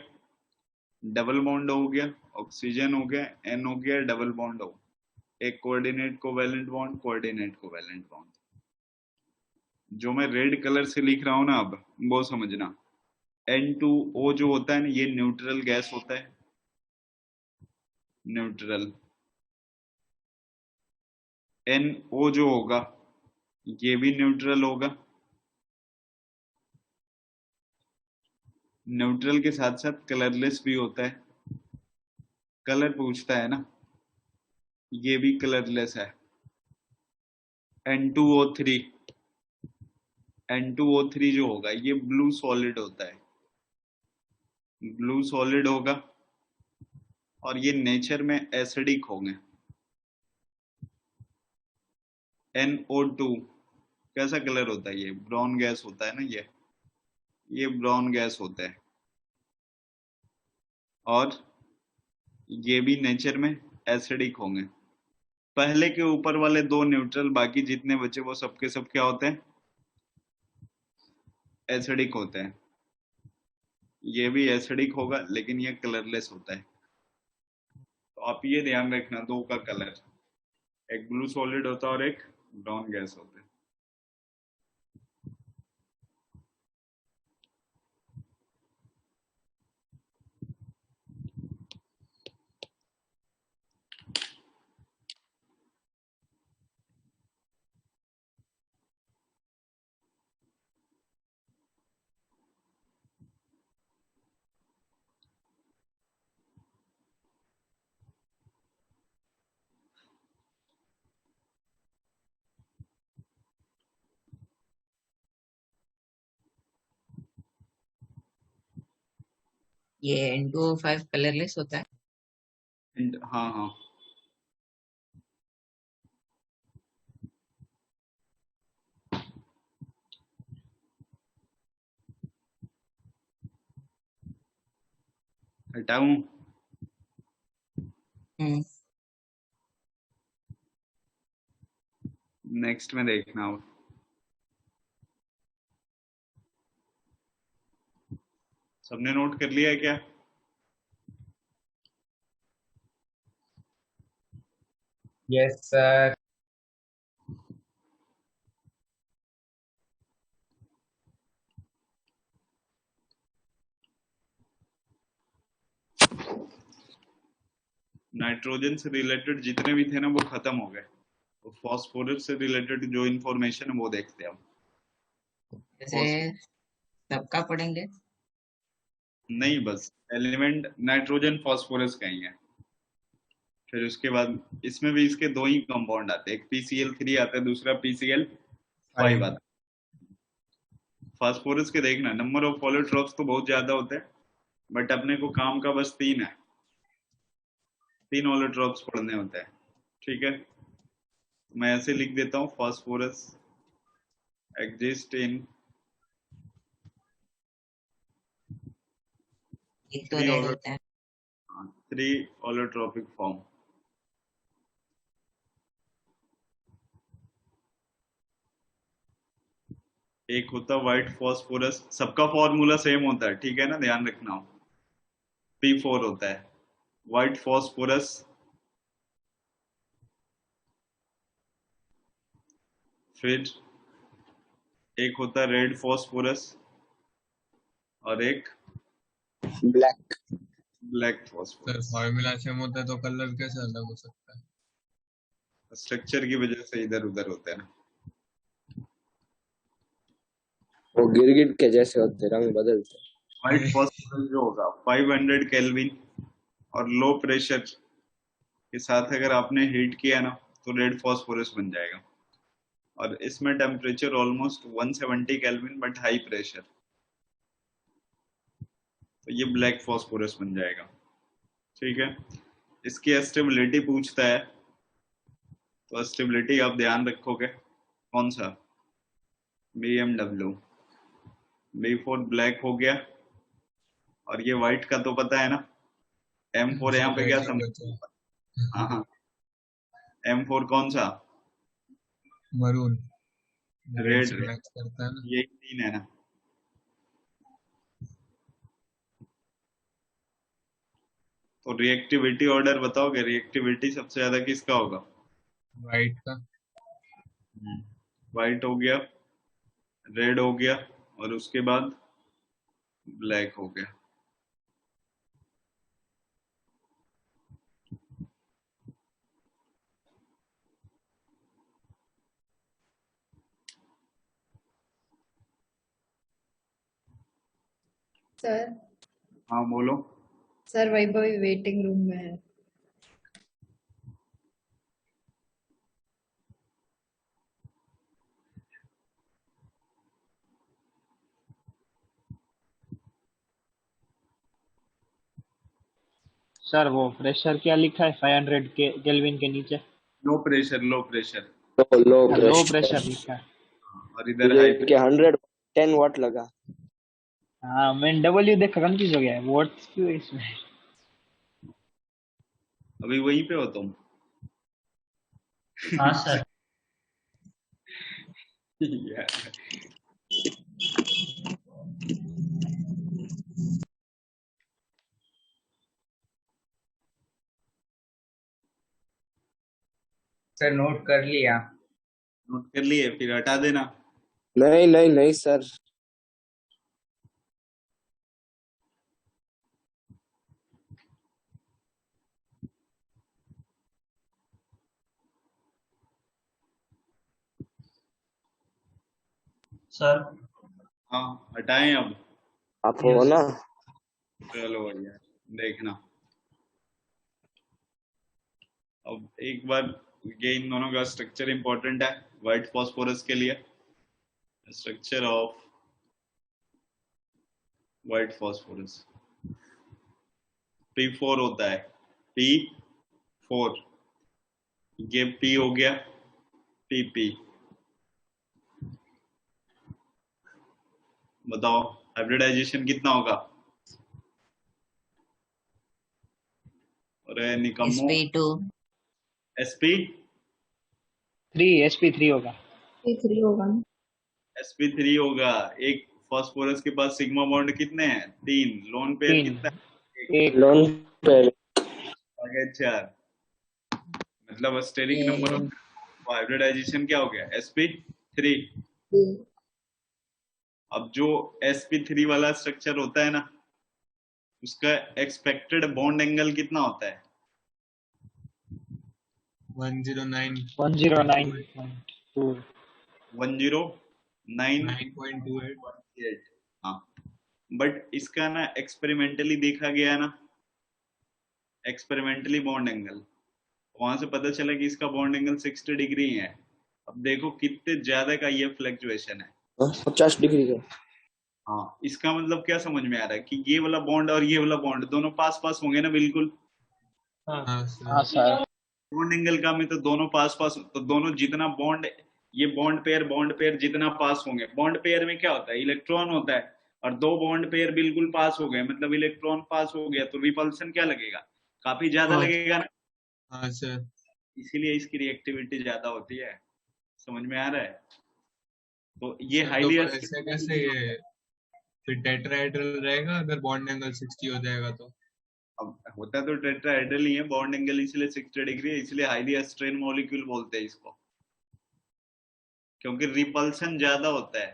डबल बॉन्ड हो गया, ऑक्सीजन हो गया, N हो गया, डबल बॉन्ड हो, एक coordinate covalent bond, coordinate covalent bond. जो मैं रेड कलर से लिख रहा हूं ना अब वो समझना। N2O जो होता है ना ये न्यूट्रल गैस होता है, न्यूट्रल। NO जो होगा ये भी न्यूट्रल होगा, न्यूट्रल के साथ साथ कलरलेस भी होता है। कलर पूछता है ना, ये भी कलरलेस है। N2O3 N2O3 जो होगा ये ब्लू सॉलिड होता है, ब्लू सॉलिड होगा, और ये नेचर में एसिडिक होंगे। NO2 कैसा कलर होता है? ये ब्राउन गैस होता है ना, ये ब्राउन गैस होता है, और ये भी नेचर में एसिडिक होंगे। पहले के ऊपर वाले 2 न्यूट्रल, बाकी जितने बचे वो सबके सब क्या होते हैं? एसिडिक होते हैं, ये भी एसिडिक होगा लेकिन ये कलरलेस होता है। तो आप ये ध्यान रखना, दो का कलर, एक ब्लू सॉलिड होता है और एक ब्राउन गैस होता है। ये N2O5 कलरलेस होता है। हाँ हाँ, हटाऊं? नेक्स्ट में देखना हो। सबने नोट कर लिया है क्या? Yes, sir. नाइट्रोजन से रिलेटेड जितने भी थे ना वो खत्म हो गए, तो फॉस्फोरस से रिलेटेड जो इंफॉर्मेशन है वो देखते हैं हम। जैसे सबका पढ़ेंगे। नहीं, बस एलिमेंट नाइट्रोजन फॉस्फोरस का ही है। फिर उसके बाद इसमें भी इसके दो ही कंपाउंड आते हैं, एक PCl3 आता है, दूसरा PCl5 आता है। फास्फोरस के देखना, नंबर ऑफ ऑलोट्रॉप्स तो बहुत ज्यादा होते हैं, बट अपने को काम का बस 3 है, 3 ऑलोट्रॉप्स पढ़ने होते हैं। ठीक है, मैं ऐसे लिख देता हूँ, फास्फोरस एग्जिस्ट इन एक तो रेड होता है। 3 ऑलोट्रॉपिक फॉर्म। एक होता व्हाइट फॉस्फोरस, सबका फॉर्मूला सेम होता है, ठीक है ना, ध्यान रखना। P4 होता है व्हाइट फॉस्फोरस। फिर एक होता है रेड फॉस्फोरस और एक black. Black sir phosphorus. Formula same होता है तो कलर कैसे अलग हो सकता है? स्ट्रक्चर की वजह से इधर उधर होता है ना। वो गिरगिट के जैसे होते, रंग बदलते। व्हाइट फॉस्फोरस जो होगा 500 केल्विन और लो प्रेशर के साथ अगर आपने हीट किया ना तो रेड फॉस्फोरस बन जाएगा। और इसमें temperature almost 170 kelvin but high pressure, तो ये ब्लैक फॉस्फोरस बन जाएगा। ठीक है, इसकी स्टेबिलिटी पूछता है, तो स्टेबिलिटी आप ध्यान रखोगे कौन सा, BMW। B4 ब्लैक हो गया, और ये व्हाइट का तो पता है ना, M4 यहाँ पे क्या समझ। हाँ, M4 कौन सा, मरून, रेड से रेड, मैच करता है ना। ये 3 है ना। तो रिएक्टिविटी ऑर्डर बताओगे, रिएक्टिविटी सबसे ज्यादा किसका होगा? वाइट का। व्हाइट हो गया, रेड हो गया, और उसके बाद ब्लैक हो गया। सर हाँ बोलो। सर वैभवी वेटिंग रूम में है। सर वो प्रेशर क्या लिखा है 500 के केल्विन के नीचे? Low pressure, low pressure. तो लो लो प्रेशर। प्रेशर लिखा है। और इधर हाई के 110 वाट लगा। हाँ मैंने डब्ल्यू देखा, कंफ्यूज हो गया है, वॉट्स क्यों है इसमें। अभी वहीं पे हो तुम? हाँ सर। यार, सर नोट कर लिया। नोट कर लिए, फिर हटा देना। नहीं नहीं नहीं सर। सर हाँ हटाएं अब। आप हो ना। चलो बढ़िया, देखना अब एक बार, ये इन दोनों का स्ट्रक्चर इंपॉर्टेंट है व्हाइट फॉस्फोरस के लिए। Structure of white phosphorus P4 होता है, P4, ये P हो गया, PP। बताओ हाइब्रिडाइजेशन कितना होगा? अरे निकम्मो, sp2 sp3 होगा। P3 होगा ना। sp3 होगा। एक फॉस्फोरस के पास सिग्मा बॉन्ड कितने हैं? 3। लोन पेयर 3 कितना है? 1 लोन पे। आगे 4। मतलब स्टेरिक नंबर ऑफ हाइब्रिडाइजेशन क्या हो गया? sp3। अब जो sp3 वाला स्ट्रक्चर होता है ना, उसका एक्सपेक्टेड बॉन्ड एंगल कितना होता है? 109.2 109.8। 9.28। हाँ, बट इसका ना एक्सपेरिमेंटली देखा गया ना, एक्सपेरिमेंटली बॉन्ड एंगल, वहां से पता चला कि इसका बॉन्ड एंगल 60 डिग्री है। अब देखो कितने ज्यादा का ये फ्लक्चुएशन है। 50 डिग्री का। हाँ, इसका मतलब क्या समझ में आ रहा है कि ये वाला बॉन्ड और ये वाला बॉन्ड दोनों पास पास होंगे ना, बिल्कुल। हाँ हाँ सर। सर। बॉन्ड एंगल का में तो दोनों पास पास, तो दोनों जितना बॉन्ड, ये बॉन्ड पेयर जितना पास होंगे, बॉन्ड पेयर में क्या होता है? इलेक्ट्रॉन होता है, और दो बॉन्ड पेयर बिल्कुल पास हो गए, मतलब इलेक्ट्रॉन पास हो गया, तो रिपल्सन क्या लगेगा? काफी ज्यादा बहुत। लगेगा ना। हाँ सर। इसीलिए इसकी रिएक्टिविटी ज्यादा होती है। समझ में आ रहा है? तो ये सर तो हाईली पर ऐसे कैसे ये फिर टेट्राहेड्रल रहेगा अगर बॉन्ड एंगल 60 हो जाएगा तो? अब होता तो टेट्राहेड्रल ही है, बॉन्ड एंगल इसलिए 60 डिग्री है, इसलिए हाईली स्ट्रेन मॉलिक्यूल बोलते हैं इसको, क्योंकि रिपल्सन ज्यादा होता है।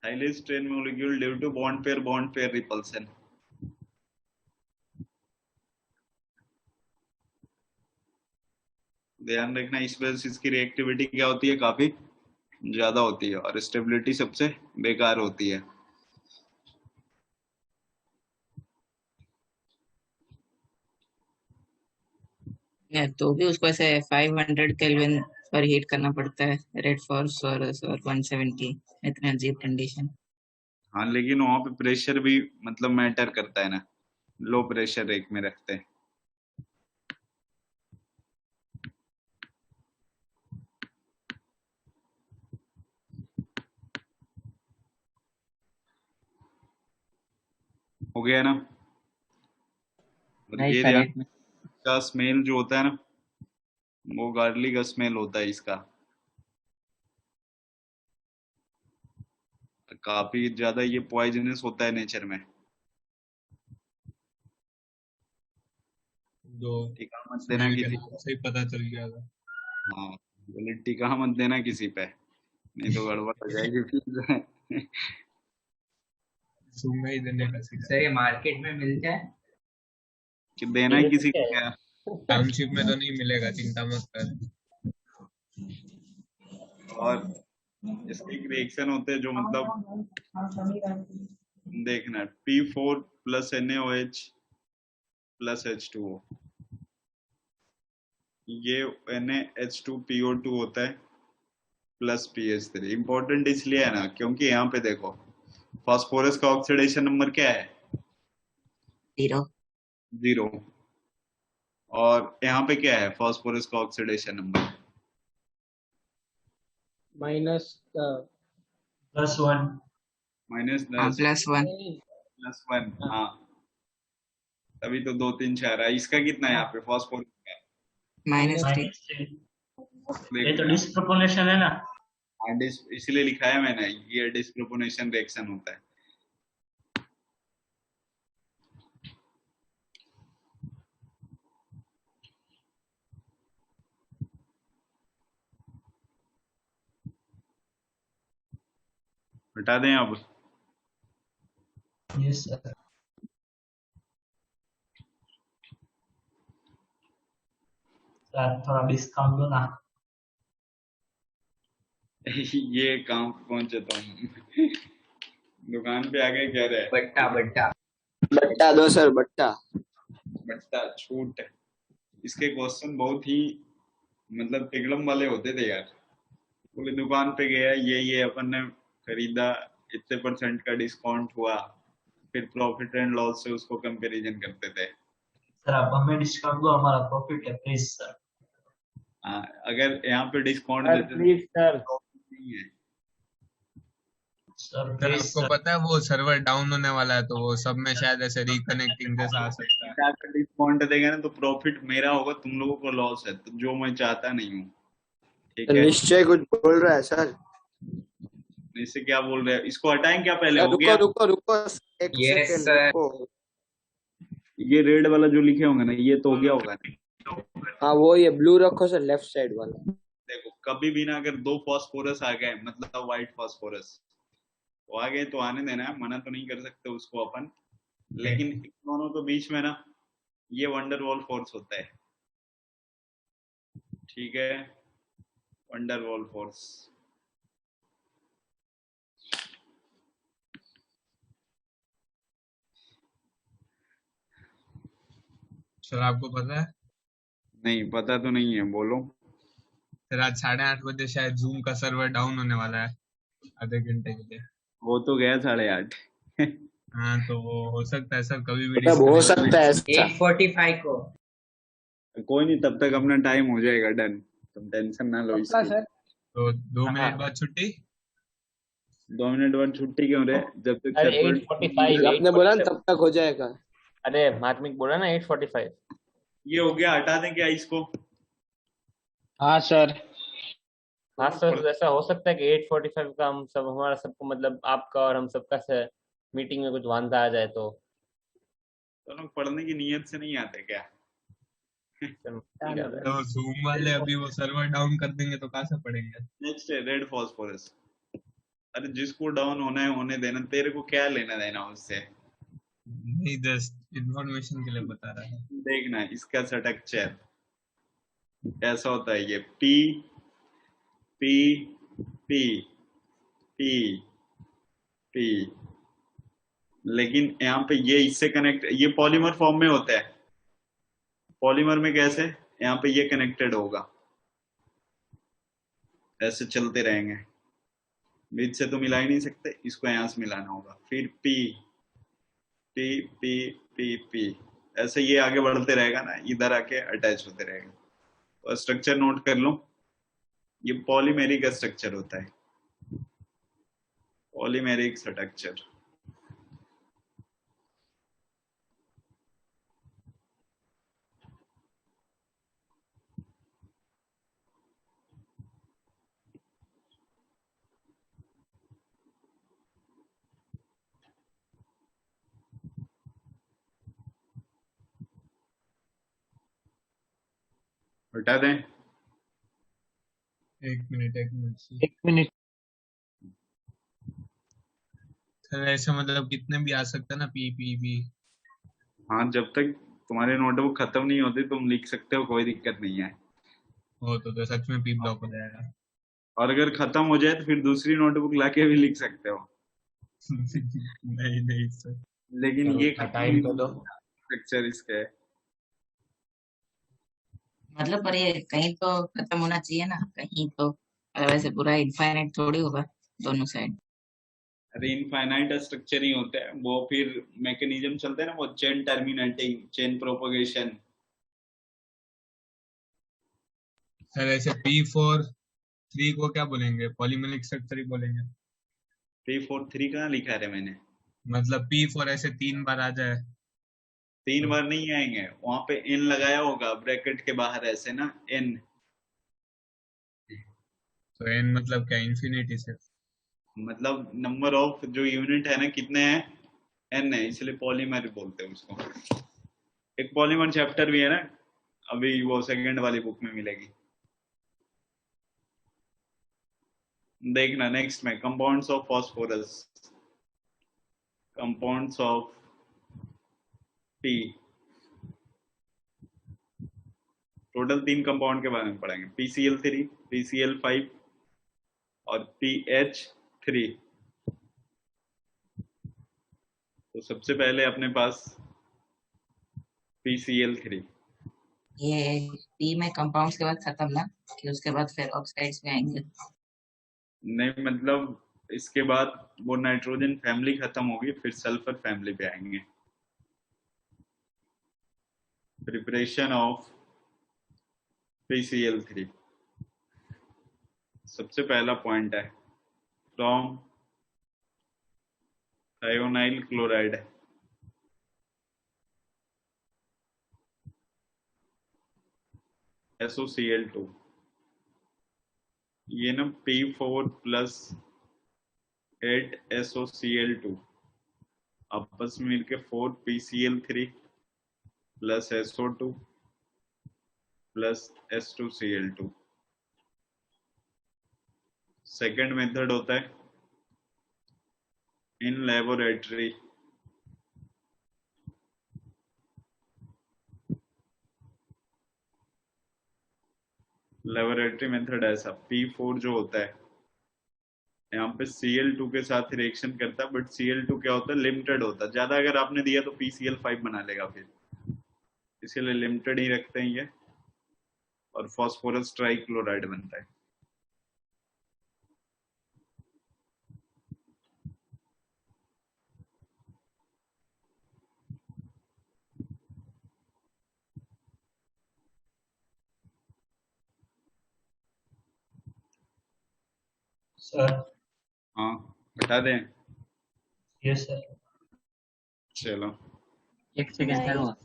Highly strain molecule due to bond pair repulsion. ध्यान रखना, इस वजह से इसकी रिएक्टिविटी क्या होती है? काफी ज्यादा होती है, और स्टेबिलिटी सबसे बेकार होती है। तो भी उसको ऐसे 500 केल्विन पर हीट करना पड़ता है, रेड फॉस्फोरस और 170, इतने अजीब कंडीशन। हाँ, लेकिन वहां पे प्रेशर भी मतलब मैटर करता है ना, लो प्रेशर एक में रखते हैं। हो गया ना? और नहीं ये सर, ध्यान, एक मिनट। का स्मेल जो होता है ना, वो गार्लिक का स्मेल होता है इसका, काफी ज्यादा ये पॉइजनस होता है नेचर में। दो टीका मत देना स्मेल के किसी नाम से ही पता चल गया था। हाँ, बोले टीका मत देना किसी पे, नहीं तो गड़बड़ हो जाएगी फिर। सूंघा ही देने का सीखा। सर ये मार्केट में मिलता है? कि देना ये किसी क्या को है? क्या? टाउनशिप में तो नहीं मिलेगा, चिंता मत कर। और इसके एक रिएक्शन होते हैं जो मतलब देखना, P4 plus NaOH plus H2O, ये NaH2PO2 होता है प्लस PH3। इंपॉर्टेंट इसलिए है ना, क्योंकि यहाँ पे देखो फास्फोरस का ऑक्सीडेशन नंबर क्या है? 0। 0। और यहाँ पे क्या है फास्फोरस का ऑक्सीडेशन नंबर? -+1। -10 +1। +1। हाँ, तभी तो 2 3 4 है। इसका कितना है यहाँ पे फास्फोरस का? -3। ये तो देखो, डिस्प्रोपोर्शनल है ना। इसलिए लिखा है मैंने, ये डिस्प्रोपोर्शनल रिएक्शन होता है। हटा दें अब? Yes sir. सर थोड़ा डिस्काउंट दो ना। ये कहाँ पे पहुंचे तुम? दुकान पे आ गए कह रहे हैं बट्टा बट्टा। बट्टा दो सर, बट्टा। बट्टा छूट। इसके क्वेश्चन बहुत ही मतलब टिगड़म वाले होते थे यार। पूरी दुकान पे गया, ये अपन ने खरीदा, इतने % का डिस्काउंट हुआ, फिर प्रॉफिट एंड लॉस से उसको कंपैरिजन करते थे। सर आप हमें डिस्काउंट दो, हमारा प्रॉफिट है प्लीज सर। अगर यहाँ पे डिस्काउंट सर देते प्लीज सर। तो नहीं है। सर सर प्लीज आपको सर। पता है वो सर्वर डाउन होने वाला है, तो वो सब में शायद ऐसे रिकनेक्टिंग जैसा आ सकता है। अगर डिस्काउंट देगा ना तो प्रॉफिट मेरा होगा, तुम लोगों को लॉस है, तो जो मैं चाहता नहीं हूँ। ठीक है, निश्चय कुछ बोल रहा है सर। इससे क्या बोल रहे हैं? इसको हटाएं क्या? पहले सर हो रुको गया। रुको रुको, एक यस सेकंड सर। रुको। ये रेड वाला जो लिखे होंगे ना, ये तो हो गया होगा ना? हाँ वो ये ब्लू रखो सर, लेफ्ट साइड वाला। देखो, कभी भी ना अगर 2 फास्फोरस आ गए, मतलब व्हाइट फास्फोरस तो आ गए तो आने देना है, मना तो नहीं कर सकते उसको अपन। लेकिन इन दोनों के बीच में ना ये वंडरवॉल फोर्स होता है। ठीक है, वंडरवॉल फोर्स। सर आपको पता है नहीं पता तो नहीं है, बोलो। सर आज 8:30 बजे शायद जूम का सर्वर डाउन होने वाला है आधे घंटे के लिए। वो तो गया 8:30। हाँ तो वो हो सकता है सर कभी भी मतलब हो डिस्कनेक्ट। सकता है ऐसा। 8:45 को। कोई नहीं, तब तक अपना टाइम हो जाएगा डन, तुम टेंशन ना लो पक्का इसकी। सर। तो 2 हाँ। मिनट बाद छुट्टी। 2 मिनट बाद छुट्टी क्यों रे? जब तक अरे सर्वर 8:45 आपने बोला ना तब तक हो जाएगा। अरे मार्मिक बोला ना 8:45। ये हो गया, हटा दें क्या इसको? हाँ सर। हाँ सर, ऐसा हो सकता है कि 8:45 का हम सब, हमारा सबको मतलब आपका और हम सबका से मीटिंग में कुछ वांधा आ जाए तो। तो लोग पढ़ने की नीयत से नहीं आते क्या? ठीक है। तो जूम वाले अभी वो सर्वर डाउन कर देंगे तो कहाँ से पढ़ेंगे। नेक्स्ट है रेड फास्फोरस। अरे जिसको डाउन होना है होने देना, तेरे को क्या लेना देना उससे? नहीं जस्ट इन्फॉर्मेशन के लिए बता रहा है। देखना इसका स्ट्रक्चर ऐसा होता है। ये P P P P P, लेकिन यहाँ पे ये इससे कनेक्ट, ये पॉलीमर फॉर्म में होता है। पॉलीमर में कैसे? यहाँ पे ये कनेक्टेड होगा, ऐसे चलते रहेंगे, बीच से तो मिला ही नहीं सकते, इसको यहाँ से मिलाना होगा। फिर P P P P P, ऐसे ये आगे बढ़ते रहेगा ना, इधर आके अटैच होते रहेगा। तो स्ट्रक्चर नोट कर लो, ये पॉलीमेरिक स्ट्रक्चर होता है, पॉलीमेरिक स्ट्रक्चर। हटा दें? एक मिनट एक मिनट। सर ऐसे मतलब कितने भी आ सकता है ना पी पी पी। हाँ, जब तक तुम्हारे नोटबुक खत्म नहीं होती तुम लिख सकते हो, कोई दिक्कत नहीं है। हो तो सच में पी ब्लॉक हो जाएगा। और अगर खत्म हो जाए तो फिर दूसरी नोटबुक लाके भी लिख सकते हो। नहीं नहीं सर। लेकिन ये टाइम तो दो। स्ट्रक्चर इसका है। मतलब पर ये कहीं तो खत्म होना चाहिए ना, कहीं तो। वैसे पूरा इनफाइनाइट थोड़ी होगा दोनों साइड। अरे इनफाइनाइट स्ट्रक्चर ही होता है वो, फिर मैकेनिज्म चलते हैं ना वो, chain terminating, chain propagation. Sir ऐसे P4 3 को क्या बोलेंगे? पॉलीमेरिक स्ट्रक्चर ही बोलेंगे। 3 4 3 कहाँ लिखा है मैंने? मतलब P4 ऐसे 3 बार आ जाए। 3 बार नहीं आएंगे, वहां पे एन लगाया होगा ब्रैकेट के बाहर ऐसे ना, एन। तो n मतलब क्या? इन्फिनिटी से। मतलब नंबर ऑफ जो यूनिट है ना कितने हैं, एन है, इसलिए पॉलीमर बोलते हैं उसको। एक पॉलीमर चैप्टर भी है ना, अभी वो सेकंड वाली बुक में मिलेगी। देखना नेक्स्ट में compounds of phosphorus, compounds of T, total 3 compound के बारे में पढ़ेंगे, PCl3, PCl5 और PH3। तो सबसे पहले अपने पास PCl3। ये पी में कंपाउंड्स के बाद खत्म ना, कि उसके बाद फिर ऑक्साइड्स में आएंगे? नहीं मतलब इसके बाद वो नाइट्रोजन फैमिली खत्म होगी, फिर सल्फर फैमिली पे आएंगे। प्रिपरेशन ऑफ PCl3, सबसे पहला पॉइंट है फ्रॉम थायोनाइल क्लोराइड, SOCl2। ये ना P4 प्लस 8 SOCl2 आपस में मिलके 4 PCl3 plus SO2 plus S2Cl2। Second method होता है इन लेबोरेटरी, लेबोरेटरी मेथड ऐसा, P4 जो होता है यहाँ पे Cl2 के साथ रिएक्शन करता है, बट Cl2 क्या होता है, लिमिटेड होता है, ज्यादा अगर आपने दिया तो PCl5 बना लेगा फिर, इसीलिए लिमिटेड ही रखते हैं ये, और फास्फोरस ट्राइक्लोराइड बनता है। सर। हाँ हटा दें? Yes sir. चलो एक सेकंड सर, हुआ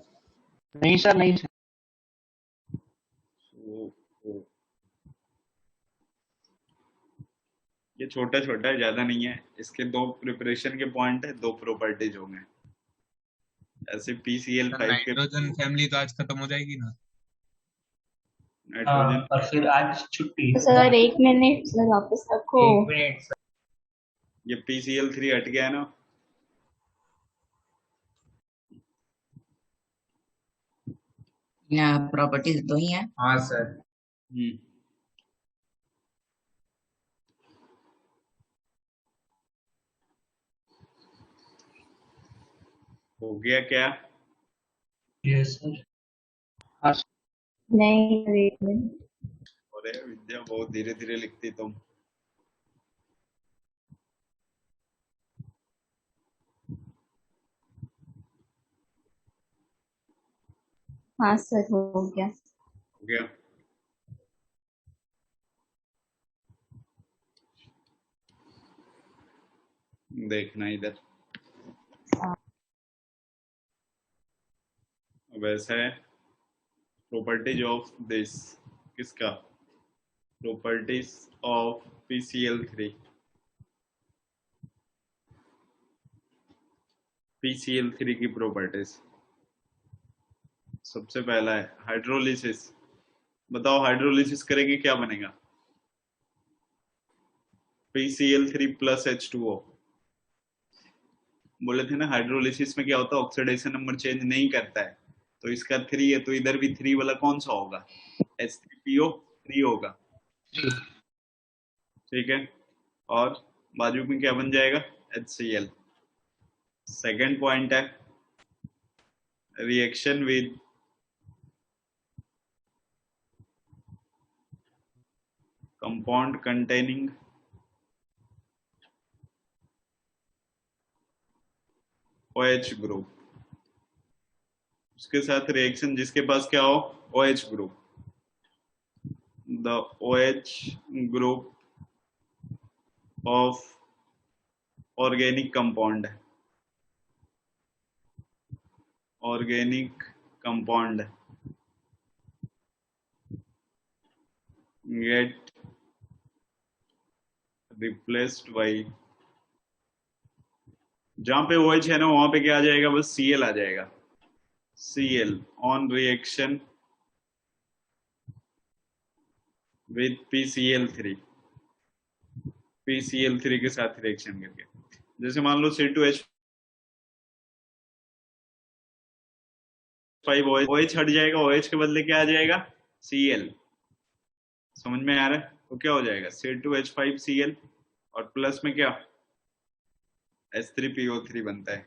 नहीं सर, नहीं सर। ये छोटा छोटा है, ज्यादा नहीं है, इसके 2 प्रिपरेशन के पॉइंट है, 2 प्रॉपर्टीज होंगे। ऐसे PCl5 के नाइट्रोजन फैमिली तो आज खत्म हो जाएगी ना? नाइट्रोजन, और फिर आज छुट्टी। सर 1 मिनट सर, वापस रखो। 1 मिनट सर। ये PCl3 हट गया है ना, यहाँ प्रॉपर्टीज 2 ही हैं। हाँ सर। हो गया क्या? Yes sir. नहीं, 1 मिनट। अरे विद्या बहुत धीरे धीरे लिखती तुम। हाँ सर, हो गया। हो गया। देखना इधर, अब ऐसा है प्रॉपर्टीज ऑफ दिस, किसका? प्रॉपर्टीज ऑफ PCl3, PCl3 की प्रॉपर्टीज। सबसे पहला है हाइड्रोलिसिस। बताओ हाइड्रोलिसिस करेंगे क्या बनेगा? PCl3 plus H2O। बोले थे ना हाइड्रोलिसिस में क्या होता है, ऑक्सीडेशन नंबर चेंज नहीं करता है, तो इसका 3 है, तो इधर भी 3 वाला कौन सा होगा? H3PO3 होगा, ठीक है। और बाजू में क्या बन जाएगा? HCl। सेकेंड पॉइंट है reaction with compound containing OH group, उसके साथ रिएक्शन जिसके पास क्या हो, OH group, the OH group of organic compound, organic compound get replaced by, जहां पे OH है ना वहां पे क्या आ जाएगा, बस Cl आ जाएगा। Cl on reaction with PCl3, PCl3 के साथ रिएक्शन करके। जैसे मान लो C2H5 OH हट जाएगा, OH के बदले क्या आ जाएगा? Cl। समझ में आ रहा है? तो क्या हो जाएगा? C2H5Cl और प्लस में क्या? H3PO3 बनता है।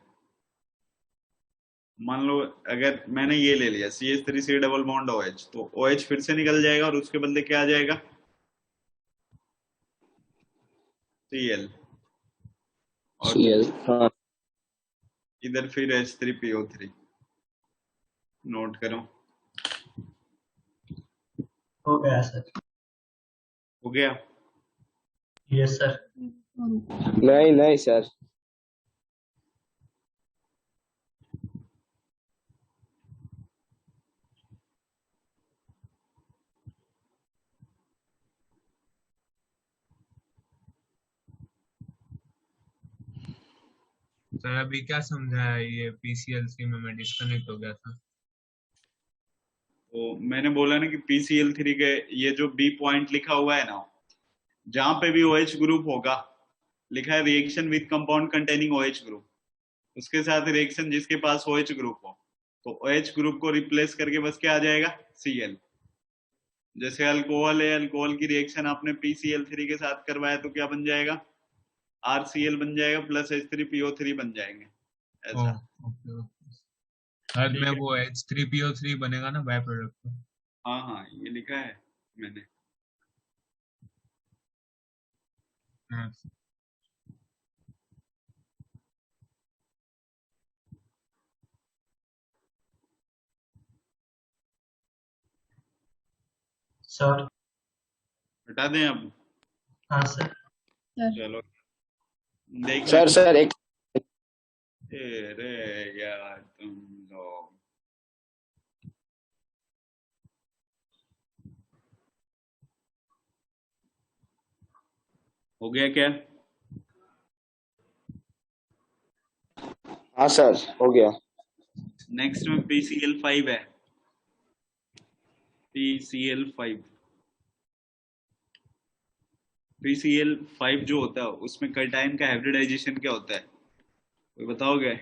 मान लो अगर मैंने ये ले लिया CH3C डबल बॉन्ड OH, तो OH फिर से निकल जाएगा और उसके बदले क्या आ जाएगा? Cl। और Cl, हाँ इधर फिर H3PO3। नोट करो। हो गया सर। हो गया? Yes sir. नहीं नहीं सर। सर अभी क्या समझाया? ये PCl3 में मैं डिस्कनेक्ट हो गया था। तो मैंने बोला ना कि PCl3 के ये जो B पॉइंट लिखा हुआ है ना, जहां पे भी OH ग्रुप होगा, लिखा है reaction with compound containing OH group, उसके साथ रिएक्शन जिसके पास OH ग्रुप हो, तो OH ग्रुप को रिप्लेस करके बस क्या आ जाएगा? Cl। जैसे अल्कोहल है, अल्कोहल की रिएक्शन आपने PCl3 के साथ करवाया तो क्या बन जाएगा? RCl बन जाएगा प्लस H3PO3 बन जाएंगे, ऐसा। ओके बाद में वो H3PO3 बनेगा ना बाय प्रोडक्ट। हाँ हाँ, ये लिखा है मैंने। हाँ सर। हटा दें अब? हाँ सर। चलो देख सर एक अरे यार तुम लोग। हो गया क्या? हाँ सर हो गया। नेक्स्ट में PCl5 है। PCl5 जो होता है उसमें कैटायन का हाइब्रिडाइजेशन क्या होता है? कोई बताओगे?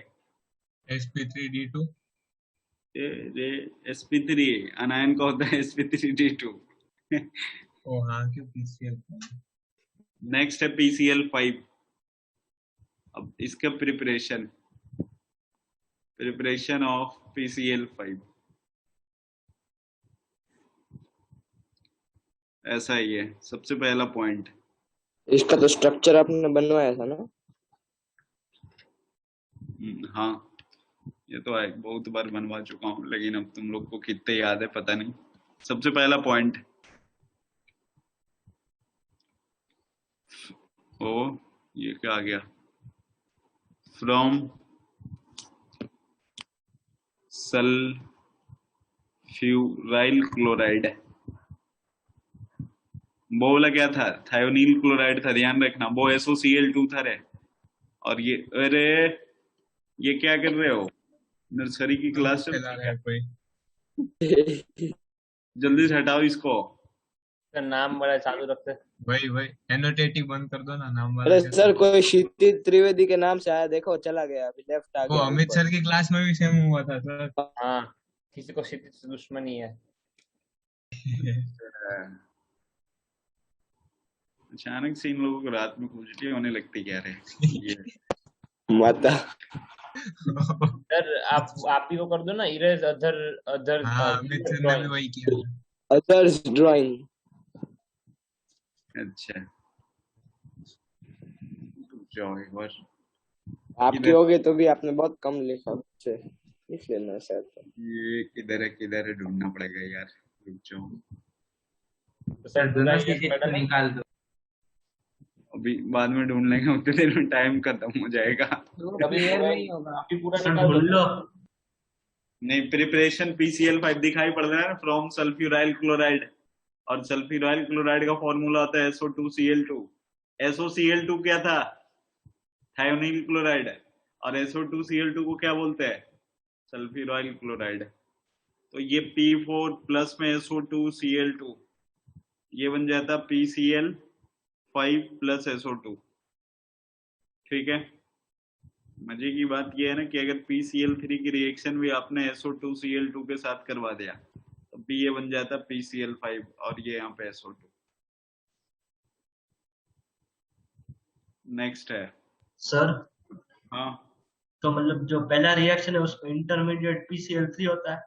sp3d2। sp3 अनायन का होता है sp3d2। ओ हाँ क्यों PCl। नेक्स्ट है PCl5। अब इसका प्रिपरेशन ऑफ PCl5 ऐसा ही है। सबसे पहला पॉइंट, इसका तो स्ट्रक्चर आपने बनवाया था ना? हाँ ये तो है, बहुत बार बनवा चुका हूँ, लेकिन अब तुम लोग को कितने याद है पता नहीं। सबसे पहला पॉइंट, ओ ये क्या आ गया? From sulphuryl chloride. वो वाला क्या था? थायोनील क्लोराइड था, ध्यान रखना। वो SOCl2 था रे। और ये अरे ये क्या कर रहे हो? नर्सरी की क्लास चल चला रहा है कोई। जल्दी से हटाओ इसको। सर नाम बड़ा चालू रखते। वही एनोटेटिंग बंद कर दो ना नाम वाला। अरे सर कोई क्षितिज त्रिवेदी के नाम से आया, देखो चला गया, अभी लेफ्ट आ वो गया अमित ऊपर। सर की क्लास में भी सेम हुआ था सर। हाँ किसी को क्षितिज से दुश्मनी है। अचानक से इन लोगों को रात में खुजली होने लगती क्या रे? ये माता। सर आप ही को कर दो ना, इरेज अदर हाँ अमित सर ने भी वही किया था। Others drawing. अच्छा जाओ एक बार। आपकी होगी तो भी आपने बहुत कम लिखा, अच्छे लिख लेना सर। ये किधर है ढूंढना पड़ेगा यार, रुक जाओ। तो सर दोनों चीजें तो निकाल दो। अभी बाद में ढूंढ लेंगे, उतने देर में टाइम खत्म हो जाएगा। कभी क्लियर पूरा में ही होगा। अभी पूरा सर निकाल ढूंढ दो। लो। नहीं, प्रिपरेशन PCl5 दिखाई पड़ रहा है ना, फ्रॉम सल्फ्यूराइल क्लोराइड। और सल्फ्यूराइल क्लोराइड का फॉर्मूला होता है SO2Cl2। SOCl2 क्या था? थायोनील क्लोराइड। और SO2Cl2 को क्या बोलते हैं? Sulphuryl chloride. तो ये P4 प्लस में SO2Cl2, ये बन जाता PCl 5 प्लस SO2। ठीक है, मजे की बात यह है ना कि अगर PCl3 की रिएक्शन भी आपने SO2Cl2 के साथ करवा दिया तो भी ये बन जाता PCl5 और ये यहाँ पे SO2। नेक्स्ट है सर हाँ, तो मतलब जो पहला रिएक्शन है उसमें इंटरमीडिएट PCl3 होता है,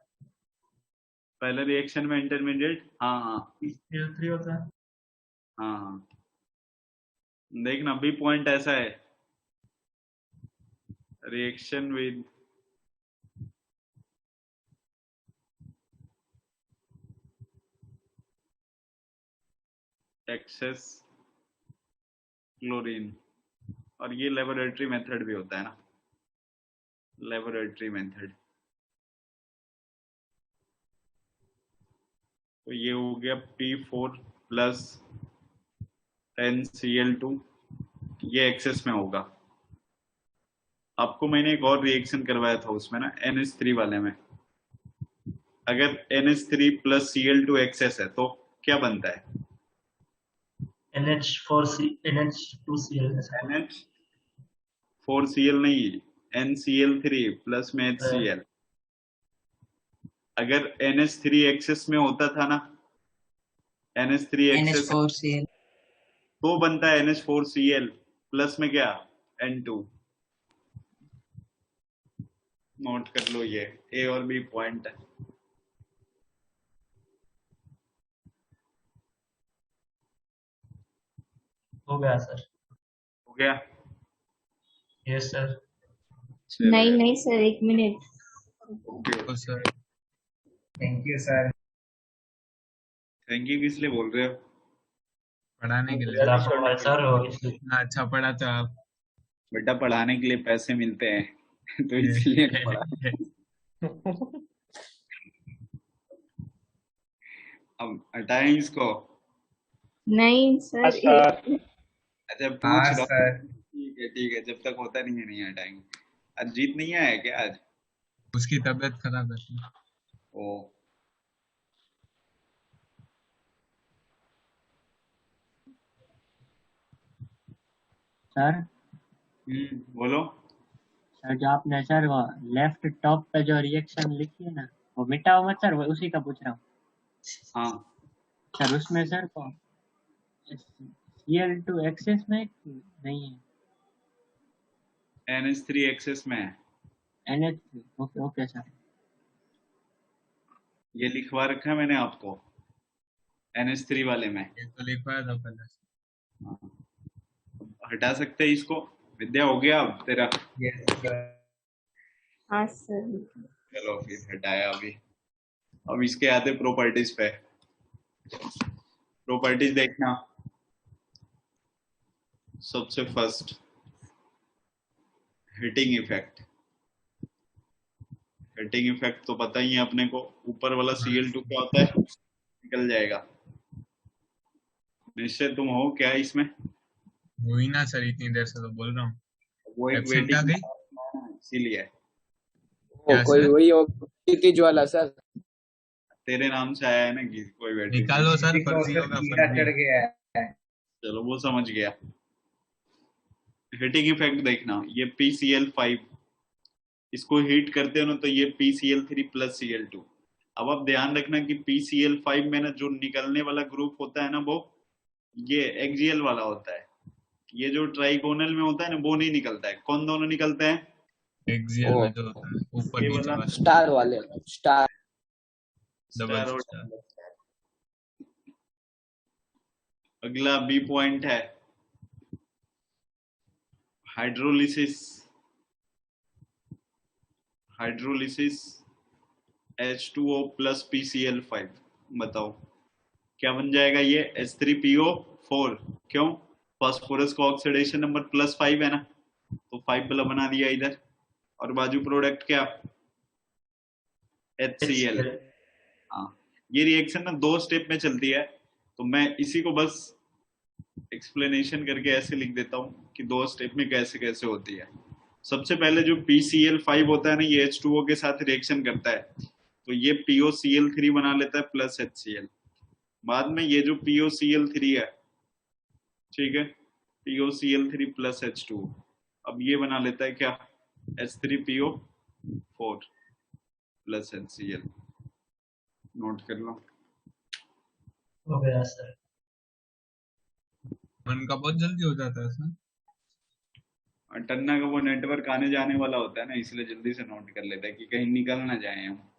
पहले रिएक्शन में इंटरमीडिएट हाँ PCl3 होता है। हाँ, देखना बी पॉइंट ऐसा है, रिएक्शन विद एक्सेस क्लोरीन, और ये लेबोरेटरी मेथड भी होता है ना, लेबोरेटरी मेथड। तो ये हो गया P4 प्लस 10Cl2, ये एक्सेस में होगा। आपको मैंने एक और रिएक्शन करवाया था उसमें ना, NH3 वाले में, अगर NH3 प्लस Cl2 एक्सेस है तो क्या बनता है? NH2Cl NH4Cl नहीं, NCl3 प्लस में HCl। अगर NH3 एक्सेस में होता था ना, NH3 एक्सेस NH4Cl तो बनता है NH4Cl प्लस में क्या, N2। नोट कर लो, ये A और B पॉइंट है। हो गया सर। हो गया? Yes sir. नहीं नहीं सर, 1 मिनट। ओके, तो sir thank you sir. Thank you किस लिए बोल रहे हो? पढ़ाने के लिए। आप हमारे सर हो इसलिए। इतना अच्छा पढ़ा तो आप। बेटा पढ़ाने के लिए पैसे मिलते हैं तो इसलिए पढ़ा। अब हटाएं इसको। नहीं सर, अच्छा पूछ हाँ रहा सर। हूँ। ठीक है, जब तक होता नहीं है नहीं हटाएंगे। अजीत नहीं आया क्या आज? उसकी तबीयत खराब है। ओ, सर बोलो। सर जो आपने सर वो लेफ्ट टॉप पे जो रिएक्शन लिखी है ना, वो मिटाओ मत सर, वो उसी का पूछ रहा हूँ हाँ, सर। उसमें सर को Cl2 एक्सेस में नहीं है, NH3 एक्सेस में है। NH3। Okay okay sir. ये लिखवा रखा है मैंने आपको NH3 वाले में। ये तो लिखवाया था पहले। हटा सकते हैं इसको? विद्या हो गया अब तेरा? Yes sir. हाँ सर। चलो फिर हटाया अभी। अब इसके आते प्रॉपर्टीज पे। प्रॉपर्टीज देखना, सबसे first heating effect. Heating effect तो पता ही है अपने को, ऊपर वाला Cl2 क्या होता है, निकल जाएगा। निश्चय तुम हो क्या इसमें? वही ना सर, इतनी देर से तो बोल रहा हूँ। वो एक एब्सेंट आ वेटिंग गई। इसीलिए वो कोई वही लीकेज वाला सर। तेरे नाम से आया है ना कि कोई वेटिंग। निकालो सर, तो फर्जी सर होगा कीड़ा फर्जी। चढ़ गया है। चलो वो समझ गया। हीटिंग इफेक्ट देखना, ये PCl5, इसको हीट करते हो ना तो ये PCl3 प्लस Cl2। अब आप ध्यान रखना कि PCl5 में ना जो निकलने वाला ग्रुप होता है ना, वो ये एक्सियल वाला होता है। ये जो ट्राइगोनल में होता है ना, वो नहीं निकलता है। कौन दोनों निकलते हैं? एक्सियल में जो होता है ऊपर ये नीचे वाला वाला। स्टार वाले स्टार। डबल स्टार और स्टार। Double star. अगला बी पॉइंट है hydrolysis. Hydrolysis H2O plus PCl5। बताओ क्या बन जाएगा ये? H3PO4। क्यों? फास्फोरस का ऑक्सीडेशन नंबर +5 है ना, तो 5 वाला बना दिया इधर। और बाजू प्रोडक्ट क्या? HCl। हाँ, ये रिएक्शन ना 2 स्टेप में चलती है, तो मैं इसी को बस एक्सप्लेनेशन करके ऐसे लिख देता हूँ कि 2 स्टेप में कैसे कैसे होती है। सबसे पहले जो PCl5 होता है ना, ये H2O के साथ रिएक्शन करता है, तो ये POCl3 बना लेता है प्लस HCl। बाद में ये जो POCl3 है, ठीक है, POCl3 प्लस H2O। अब ये बना लेता है क्या, H3PO4 प्लस HCl। नोट कर लो। हो गया सर। मन का बहुत जल्दी हो जाता है सर। और टन्ना का वो नेटवर्क आने जाने वाला होता है ना, इसलिए जल्दी से नोट कर लेता है कि कहीं निकल ना जाए हम।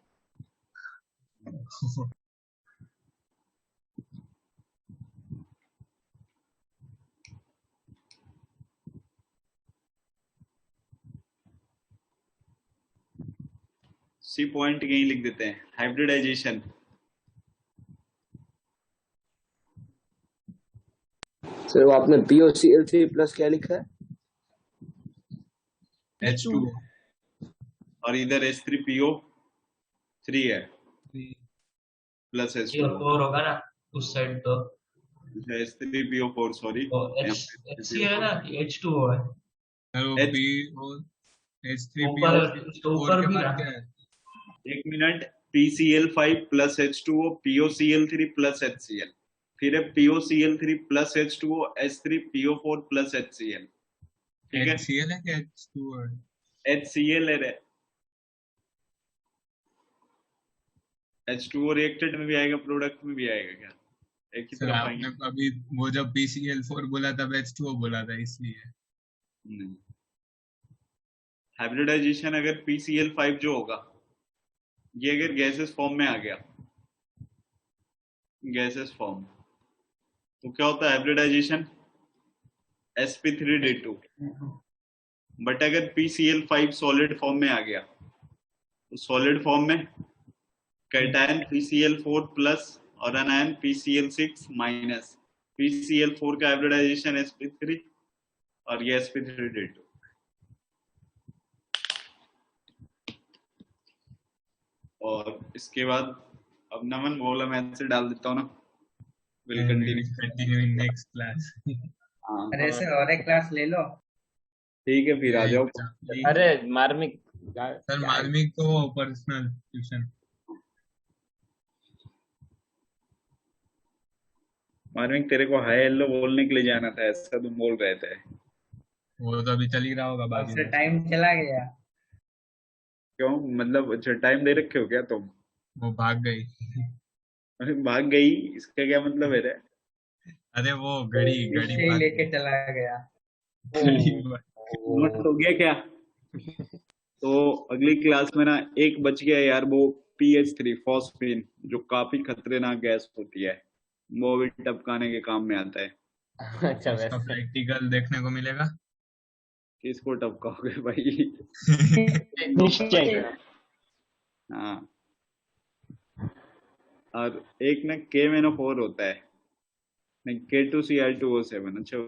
सी पॉइंट कहीं लिख देते हैं, हाइब्रिडाइजेशन। सर वो आपने POCl3 प्लस क्या लिखा है? H2O और इधर H3PO3 है प्लस ये H2O। 4 होगा ना उस साइड तो। H3PO4 सॉरी, तो HC है ना, H2O है। सर वो H- P और ऊपर H3PO4 ऊपर के भी बाद रहा। क्या है? एक minute, PCl5 plus H2O, POCl3 plus HCl, फिर है POCl3 plus H2O, H3PO4 plus HCl। ठीक है, HCl है कि H2O है? HCl है, H2O रिएक्टेड में भी आएगा, प्रोडक्ट में भी आएगा क्या, एक ही सर तरफ आपने आएंगे? अभी वो जब PCl4 बोला तब H2O बोला था इसलिए। नहीं, हाइब्रिडाइजेशन अगर PCl5 जो होगा, ये अगर गैसेस फॉर्म में आ गया, गैसेस फॉर्म, तो क्या होता है हाइब्रिडाइजेशन, sp3d2। बट अगर PCl5 सॉलिड फॉर्म में आ गया, तो सॉलिड फॉर्म में कैटायन PCl4 प्लस और अनायन PCl6 माइनस, PCl4 का हाइब्रिडाइजेशन sp3 और ये sp3d2। और इसके बाद अब नमन बोला, मैं ऐसे डाल देता हूँ ना, will continue. Continue in next class. हाँ अरे सर और एक क्लास ले लो। ठीक है, फिर आ जाओ। अरे मार्मिक सर मार्मिक तो पर्सनल ट्यूशन। मार्मिक तेरे को हाय हेलो बोलने के लिए जाना था, ऐसा तुम बोल रहे थे। वो तो अभी चल ही रहा होगा अब बाकी से में। टाइम चला गया। क्यों, मतलब अच्छा टाइम दे रखे हो क्या तुम? वो भाग गई। अरे भाग गई, इसका क्या मतलब है रे? अरे वो घड़ी घड़ी रिश्ते ही भाग लेके चला गया। घड़ी नोट हो गया क्या? तो अगली क्लास में ना एक बच गया यार, वो PH3 फॉस्फीन, जो काफी खतरनाक गैस होती है, वो भी टपकाने के काम में आता है। अच्छा उसका वैसे प्रैक्टिकल देखने को मिलेगा। किसको टपकाओगे भाई? निश्चय। हाँ, और एक ना KMnO4 होता है, K2Cr2O7। अच्छा